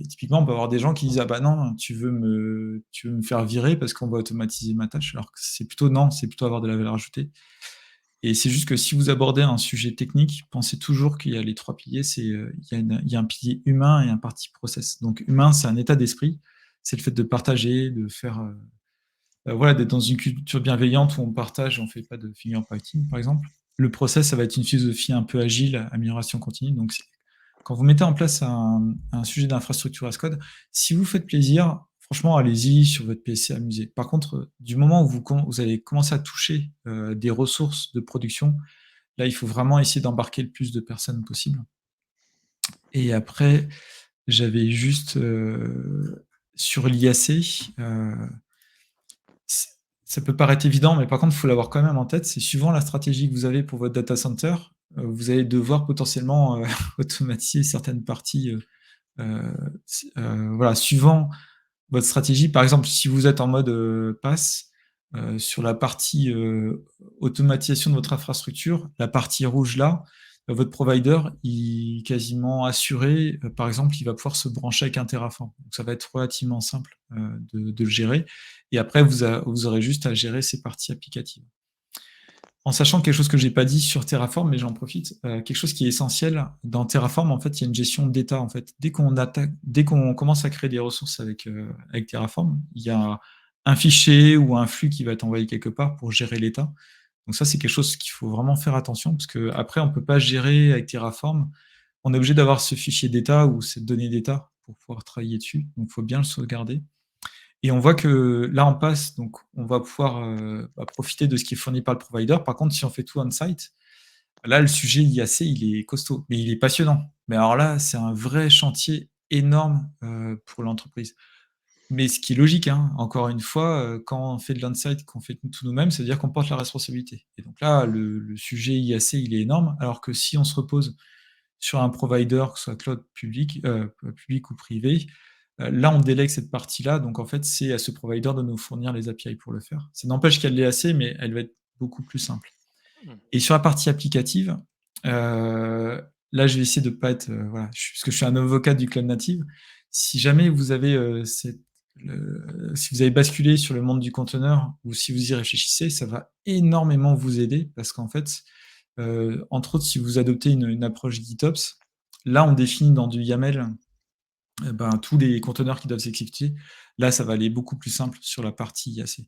Typiquement, on peut avoir des gens qui disent ah bah non, tu veux me faire virer parce qu'on va automatiser ma tâche, alors que c'est plutôt non, c'est plutôt avoir de la valeur ajoutée. Et c'est juste que si vous abordez un sujet technique, pensez toujours qu'il y a les trois piliers. Il y a un pilier humain et un parti process. Donc humain, c'est un état d'esprit, c'est le fait de partager, de faire, voilà, d'être dans une culture bienveillante où on partage, on fait pas de firefighting, par exemple. Le process, ça va être une philosophie un peu agile, amélioration continue. Donc quand vous mettez en place un sujet d'infrastructure as code, si vous faites plaisir, franchement, allez-y sur votre PC, amusez. Par contre, du moment où vous allez commencer à toucher des ressources de production, là, il faut vraiment essayer d'embarquer le plus de personnes possible. Et après, j'avais juste sur l'IAC, ça peut paraître évident, mais par contre, il faut l'avoir quand même en tête. C'est suivant la stratégie que vous avez pour votre data center, vous allez devoir potentiellement automatiser certaines parties. Voilà, suivant votre stratégie, par exemple, si vous êtes en mode pass, sur la partie automatisation de votre infrastructure, la partie rouge là, votre provider, il est quasiment assuré, par exemple, il va pouvoir se brancher avec un Terraform. Donc ça va être relativement simple de le gérer. Et après, vous aurez juste à gérer ces parties applicatives. En sachant quelque chose que j'ai pas dit sur Terraform, mais j'en profite, quelque chose qui est essentiel dans Terraform, en fait, il y a une gestion d'état. En fait, dès qu'on commence à créer des ressources avec Terraform, il y a un fichier ou un flux qui va être envoyé quelque part pour gérer l'état. Donc ça, c'est quelque chose qu'il faut vraiment faire attention parce que après, on peut pas gérer avec Terraform. On est obligé d'avoir ce fichier d'état ou cette donnée d'état pour pouvoir travailler dessus. Donc, il faut bien le sauvegarder. Et on voit que là, on passe, donc on va pouvoir profiter de ce qui est fourni par le provider. Par contre, si on fait tout on-site, là, le sujet IAC, il est costaud, mais il est passionnant. Mais alors là, c'est un vrai chantier énorme pour l'entreprise. Mais ce qui est logique, hein, encore une fois, quand on fait de l'on-site, qu'on fait tout nous-mêmes, c'est-à-dire qu'on porte la responsabilité. Et donc là, le sujet IAC, il est énorme, alors que si on se repose sur un provider, que ce soit cloud public ou privé, là, on délègue cette partie-là. Donc, en fait, c'est à ce provider de nous fournir les API pour le faire. Ça n'empêche qu'elle l'est assez, mais elle va être beaucoup plus simple. Mm. Et sur la partie applicative, là, je vais essayer de ne pas être, voilà, parce que je suis un avocat du cloud native. Si jamais vous avez si vous avez basculé sur le monde du conteneur ou si vous y réfléchissez, ça va énormément vous aider parce qu'en fait, entre autres, si vous adoptez une approche GitOps, là, on définit dans du YAML tous les conteneurs qui doivent s'exécuter. Là, ça va aller beaucoup plus simple sur la partie IAC.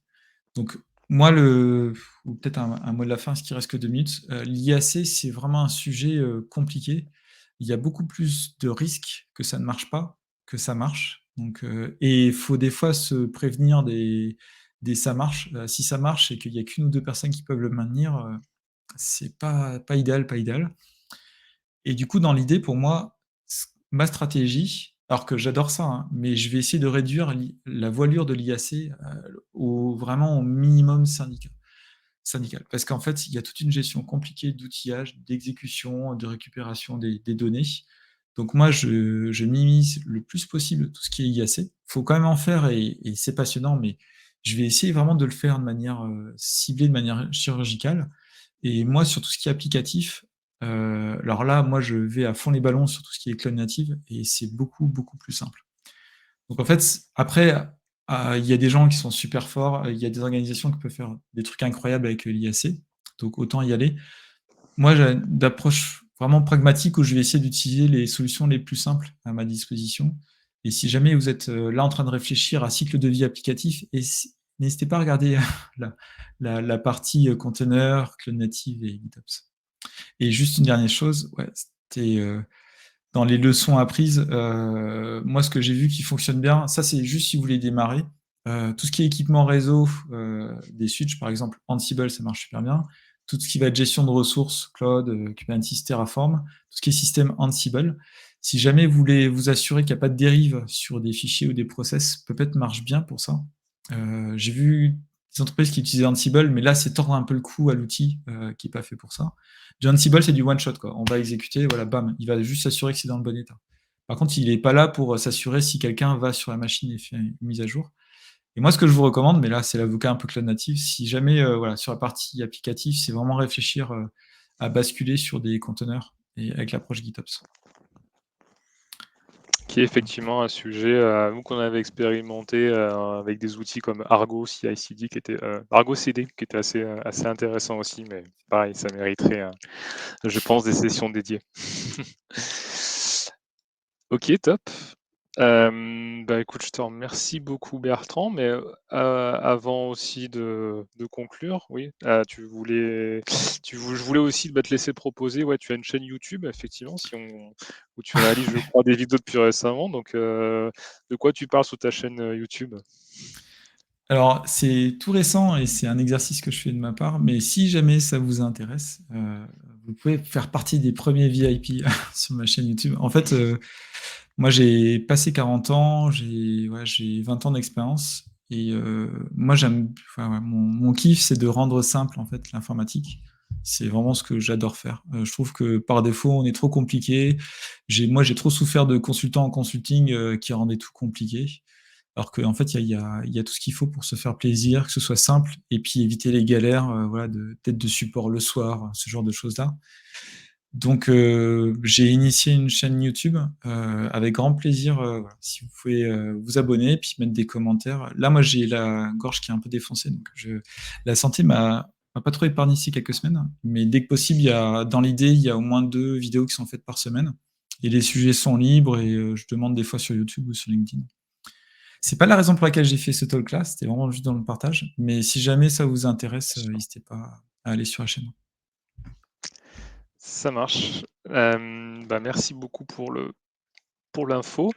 Donc, moi, ou peut-être un mot de la fin, ce qui reste que 2 minutes. L'IAC, c'est vraiment un sujet, compliqué. Il y a beaucoup plus de risques que ça ne marche pas, que ça marche. Donc, et il faut des fois se prévenir des ça marche. Si ça marche et qu'il y a qu'1 ou 2 personnes qui peuvent le maintenir, c'est pas idéal, pas idéal. Et du coup, dans l'idée, pour moi, ma stratégie, alors que j'adore ça, hein, mais je vais essayer de réduire la voilure de l'IAC vraiment au minimum syndical. Parce qu'en fait, il y a toute une gestion compliquée d'outillage, d'exécution, de récupération des données. Donc moi, je minimise le plus possible tout ce qui est IAC. Il faut quand même en faire et c'est passionnant, mais je vais essayer vraiment de le faire de manière ciblée, de manière chirurgicale. Et moi, sur tout ce qui est applicatif, alors là, moi, je vais à fond les ballons sur tout ce qui est cloud native et c'est beaucoup, beaucoup plus simple. Donc en fait, après, il y a des gens qui sont super forts, il y a des organisations qui peuvent faire des trucs incroyables avec l'IAC, donc autant y aller. Moi, j'ai une approche vraiment pragmatique où je vais essayer d'utiliser les solutions les plus simples à ma disposition. Et si jamais vous êtes là en train de réfléchir à cycle de vie applicatif, n'hésitez pas à regarder la partie container, cloud native et GitOps. Et juste une dernière chose, ouais, c'était dans les leçons apprises, moi ce que j'ai vu qui fonctionne bien, ça c'est juste si vous voulez démarrer. Tout ce qui est équipement réseau, des switches par exemple, Ansible ça marche super bien. Tout ce qui va être gestion de ressources, cloud, Kubernetes, Terraform, tout ce qui est système Ansible. Si jamais vous voulez vous assurer qu'il n'y a pas de dérive sur des fichiers ou des process, peut-être marche bien pour ça. J'ai vu des entreprises qui utilisaient Ansible, mais là c'est tordre un peu le cou à l'outil qui n'est pas fait pour ça. Du Ansible, c'est du one shot, quoi. On va exécuter, voilà, bam. Il va juste s'assurer que c'est dans le bon état. Par contre, il n'est pas là pour s'assurer si quelqu'un va sur la machine et fait une mise à jour. Et moi, ce que je vous recommande, mais là, c'est l'avocat un peu cloud native, si jamais, voilà, sur la partie applicative, c'est vraiment réfléchir à basculer sur des conteneurs et avec l'approche GitOps. Qui est effectivement un sujet nous qu'on avait expérimenté avec des outils comme Argo CI/CD Argo CD qui était assez intéressant aussi, mais pareil, ça mériterait, je pense, des sessions dédiées. Ok, top. Bah écoute, je te remercie beaucoup Bertrand, mais avant aussi de conclure, oui, je voulais aussi te laisser proposer, ouais, tu as une chaîne YouTube, effectivement, où tu réalises, je crois, des vidéos depuis récemment, donc de quoi tu parles sur ta chaîne YouTube? Alors, c'est tout récent et c'est un exercice que je fais de ma part, mais si jamais ça vous intéresse, vous pouvez faire partie des premiers VIP sur ma chaîne YouTube. En fait, moi, j'ai passé 40 ans, j'ai 20 ans d'expérience et moi, enfin, ouais, mon kiff, c'est de rendre simple, en fait, l'informatique. C'est vraiment ce que j'adore faire. Je trouve que par défaut, on est trop compliqué. Moi, j'ai trop souffert de consultants en consulting qui rendaient tout compliqué. Alors qu'en fait, il y a tout ce qu'il faut pour se faire plaisir, que ce soit simple, et puis éviter les galères, voilà, peut-être de support le soir, ce genre de choses-là. Donc, j'ai initié une chaîne YouTube avec grand plaisir. Voilà, si vous pouvez vous abonner, puis mettre des commentaires. Là, moi, j'ai la gorge qui est un peu défoncée, donc la santé m'a pas trop épargné ces quelques semaines. Mais dès que possible, dans l'idée, il y a au moins 2 vidéos qui sont faites par semaine. Et les sujets sont libres et je demande des fois sur YouTube ou sur LinkedIn. C'est pas la raison pour laquelle j'ai fait ce talk-là, c'était vraiment juste dans le partage. Mais si jamais ça vous intéresse, n'hésitez pas à aller sur la chaîne. Ça marche. Bah merci beaucoup pour l'info.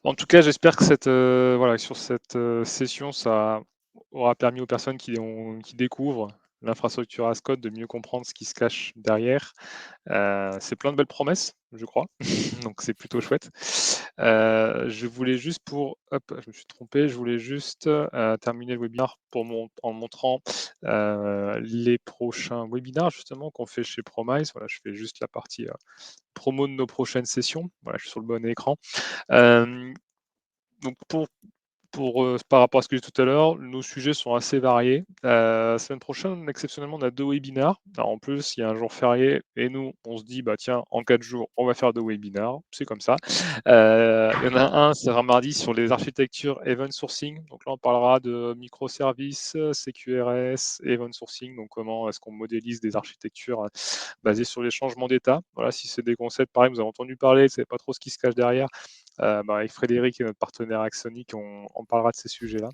En tout cas, j'espère que voilà, sur cette session, ça aura permis aux personnes qui découvrent l'infrastructure as code de mieux comprendre ce qui se cache derrière. C'est plein de belles promesses, je crois, donc c'est plutôt chouette. Je voulais juste je me suis trompé, je voulais juste terminer le webinaire en montrant les prochains webinaires justement qu'on fait chez Promise. Voilà, je fais juste la partie promo de nos prochaines sessions. Voilà, je suis sur le bon écran. Donc par rapport à ce que j'ai dit tout à l'heure, nos sujets sont assez variés. La semaine prochaine, exceptionnellement, on a 2 webinaires. Alors, en plus, il y a un jour férié et nous, on se dit, bah tiens, en 4 jours, on va faire 2 webinaires. C'est comme ça. Il y en a un, c'est un mardi sur les architectures event sourcing. Donc là, on parlera de microservices, CQRS, event sourcing. Donc comment est-ce qu'on modélise des architectures basées sur les changements d'état. Voilà, si c'est des concepts, pareil, vous avez entendu parler, vous ne savez pas trop ce qui se cache derrière. avec Frédéric et notre partenaire Axonic, on parlera de ces sujets-là.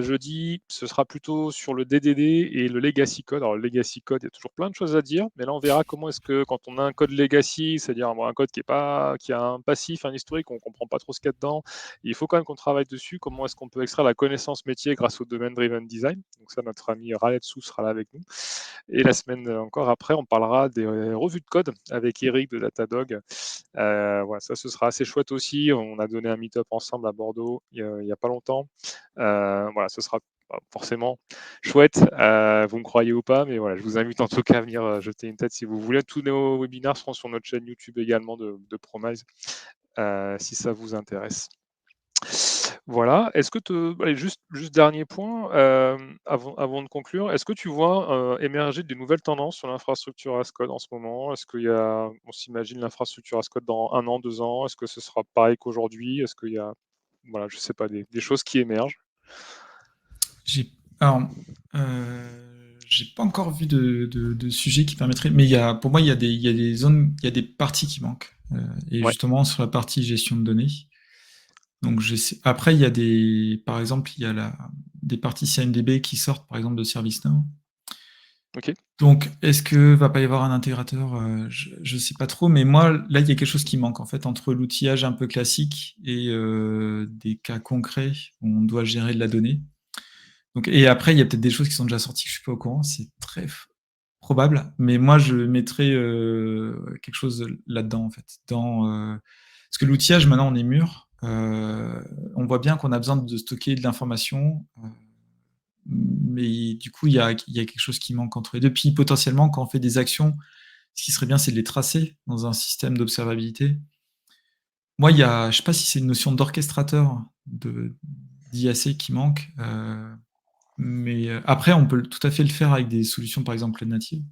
Jeudi, ce sera plutôt sur le DDD et le legacy code. Alors, le legacy code, il y a toujours plein de choses à dire, mais là, on verra comment est-ce que quand on a un code legacy, c'est-à-dire un code qui a un passif, un historique, on ne comprend pas trop ce qu'il y a dedans, il faut quand même qu'on travaille dessus. Comment est-ce qu'on peut extraire la connaissance métier grâce au domaine driven design? Donc ça, notre ami Raletsu sera là avec nous. Et la semaine encore après, on parlera des revues de code avec Eric de Datadog. Voilà, ça, ce sera assez chouette aussi. On a donné un meet-up ensemble à Bordeaux il y a pas longtemps. Voilà, ce sera forcément chouette. Vous me croyez ou pas, mais voilà, je vous invite en tout cas à venir jeter une tête si vous voulez. Tous nos webinaires seront sur notre chaîne YouTube également de Promise, si ça vous intéresse. Voilà. Est-ce que allez, juste dernier point, avant de conclure, est-ce que tu vois émerger des nouvelles tendances sur l'infrastructure as code en ce moment? Est-ce qu'il y a, on s'imagine l'infrastructure as code dans 1 an, 2 ans? Est-ce que ce sera pareil qu'aujourd'hui? Est-ce qu'il y a, voilà, je sais pas, des choses qui émergent? Alors, j'ai pas encore vu de sujet qui permettrait, mais pour moi, il y a des zones, il y a des parties qui manquent. Et Ouais. justement, sur la partie gestion de données. Donc, après, par exemple, il y a des parties CMDB qui sortent, par exemple, de ServiceNow. OK. Donc, est-ce que va pas y avoir un intégrateur? Je sais pas trop, mais moi, là, il y a quelque chose qui manque, en fait, entre l'outillage un peu classique et des cas concrets où on doit gérer de la donnée. Donc, et après, il y a peut-être des choses qui sont déjà sorties que je suis pas au courant, c'est très probable, mais moi, je mettrais quelque chose là-dedans, en fait. Parce que l'outillage, maintenant, on est mûr. On voit bien qu'on a besoin de stocker de l'information, mais du coup, il y a quelque chose qui manque entre les deux. Puis, potentiellement, quand on fait des actions, ce qui serait bien, c'est de les tracer dans un système d'observabilité. Moi, je sais pas si c'est une notion d'orchestrateur d'IAC qui manque, mais après, on peut tout à fait le faire avec des solutions, par exemple, natives.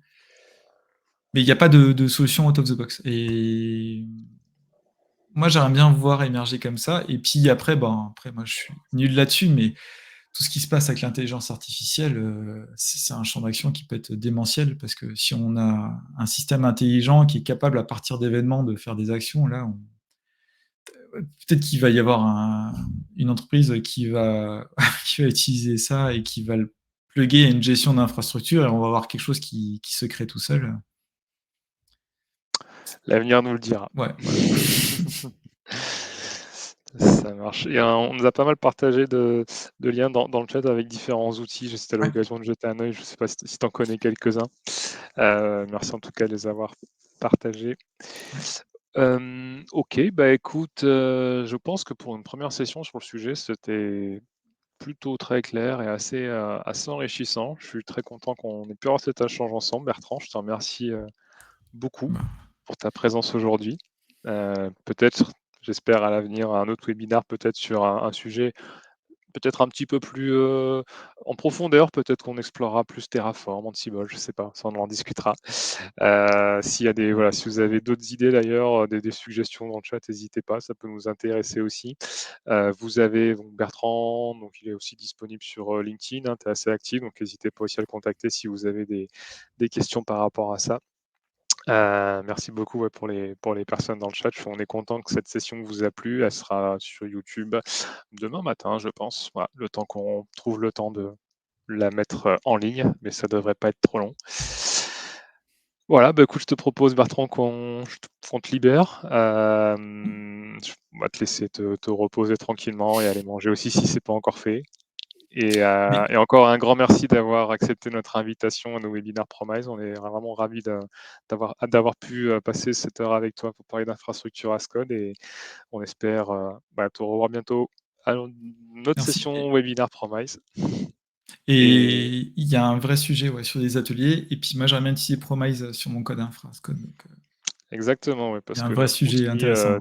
Mais il n'y a pas de solution out of the box. Et moi, j'aimerais bien voir émerger comme ça. Et puis après, moi, je suis nul là-dessus, mais tout ce qui se passe avec l'intelligence artificielle, c'est un champ d'action qui peut être démentiel, parce que si on a un système intelligent qui est capable, à partir d'événements, de faire des actions, là, peut-être qu'il va y avoir une entreprise qui va, qui va utiliser ça et qui va le plugger à une gestion d'infrastructure, et on va avoir quelque chose qui se crée tout seul. L'avenir nous le dira. Ouais, voilà. Ça marche. Et on nous a pas mal partagé de liens dans le chat avec différents outils. J'ai c'était Ouais. l'occasion de jeter un œil. Je ne sais pas si tu en connais quelques-uns. Merci en tout cas de les avoir partagés. Ouais. Ok, bah écoute, je pense que pour une première session sur le sujet, c'était plutôt très clair et assez enrichissant. Je suis très content qu'on ait pu avoir cet échange ensemble. Bertrand, je te remercie beaucoup Bah, pour ta présence aujourd'hui. Peut-être, j'espère à l'avenir, un autre webinaire peut-être sur un sujet peut-être un petit peu plus en profondeur, peut-être qu'on explorera plus Terraform, Ansible, je ne sais pas, ça on en discutera. S'il y a voilà, si vous avez d'autres idées d'ailleurs, des suggestions dans le chat, n'hésitez pas, ça peut nous intéresser aussi. Vous avez donc Bertrand, donc il est aussi disponible sur LinkedIn, hein, tu es assez actif, donc n'hésitez pas aussi à le contacter si vous avez des questions par rapport à ça. Merci beaucoup pour les personnes dans le chat. On est content que cette session vous a plu. Elle sera sur YouTube demain matin, je pense. Voilà, le temps qu'on trouve le temps de la mettre en ligne, mais ça devrait pas être trop long. Voilà, bah écoute, je te propose, Bertrand, qu'on te libère. On va te laisser te reposer tranquillement et aller manger aussi si c'est pas encore fait. Et mais encore un grand merci d'avoir accepté notre invitation à nos webinaires Promise. On est vraiment ravis d'avoir pu passer cette heure avec toi pour parler d'infrastructure as code, et on espère te revoir bientôt à notre merci. session webinaire Promise. Et Et il y a un vrai sujet, ouais, sur les ateliers. Et puis moi, j'aimerais bien utiliser Promise sur mon code infra. Donc, exactement, ouais, il y parce a un que vrai sujet aussi, intéressant.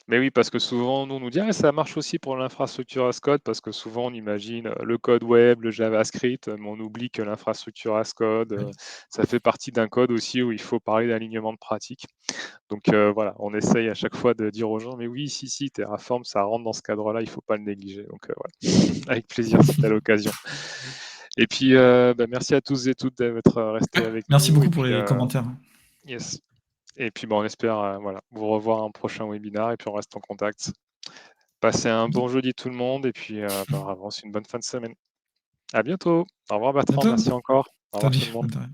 mais oui, parce que souvent, nous, on nous dit: «Ah, ça marche aussi pour l'infrastructure as code», parce que souvent, on imagine le code web, le JavaScript, mais on oublie que l'infrastructure as code, Ouais. ça fait partie d'un code aussi où il faut parler d'alignement de pratique. Donc voilà, on essaye à chaque fois de dire aux gens: «Mais oui, si, Terraform, ça rentre dans ce cadre-là, il ne faut pas le négliger». Donc voilà, avec plaisir si tu as l'occasion. Et puis, merci à tous et toutes d'être restés Ouais, avec merci nous, et beaucoup pour puis les commentaires. yes. Et puis, on espère voilà, vous revoir à un prochain webinar et puis on reste en contact. Passez un bon jeudi tout le monde et puis avance une bonne fin de semaine. À bientôt. Au revoir Bertrand, Bientôt. merci encore. Au revoir Salut, tout le monde. bonne soirée.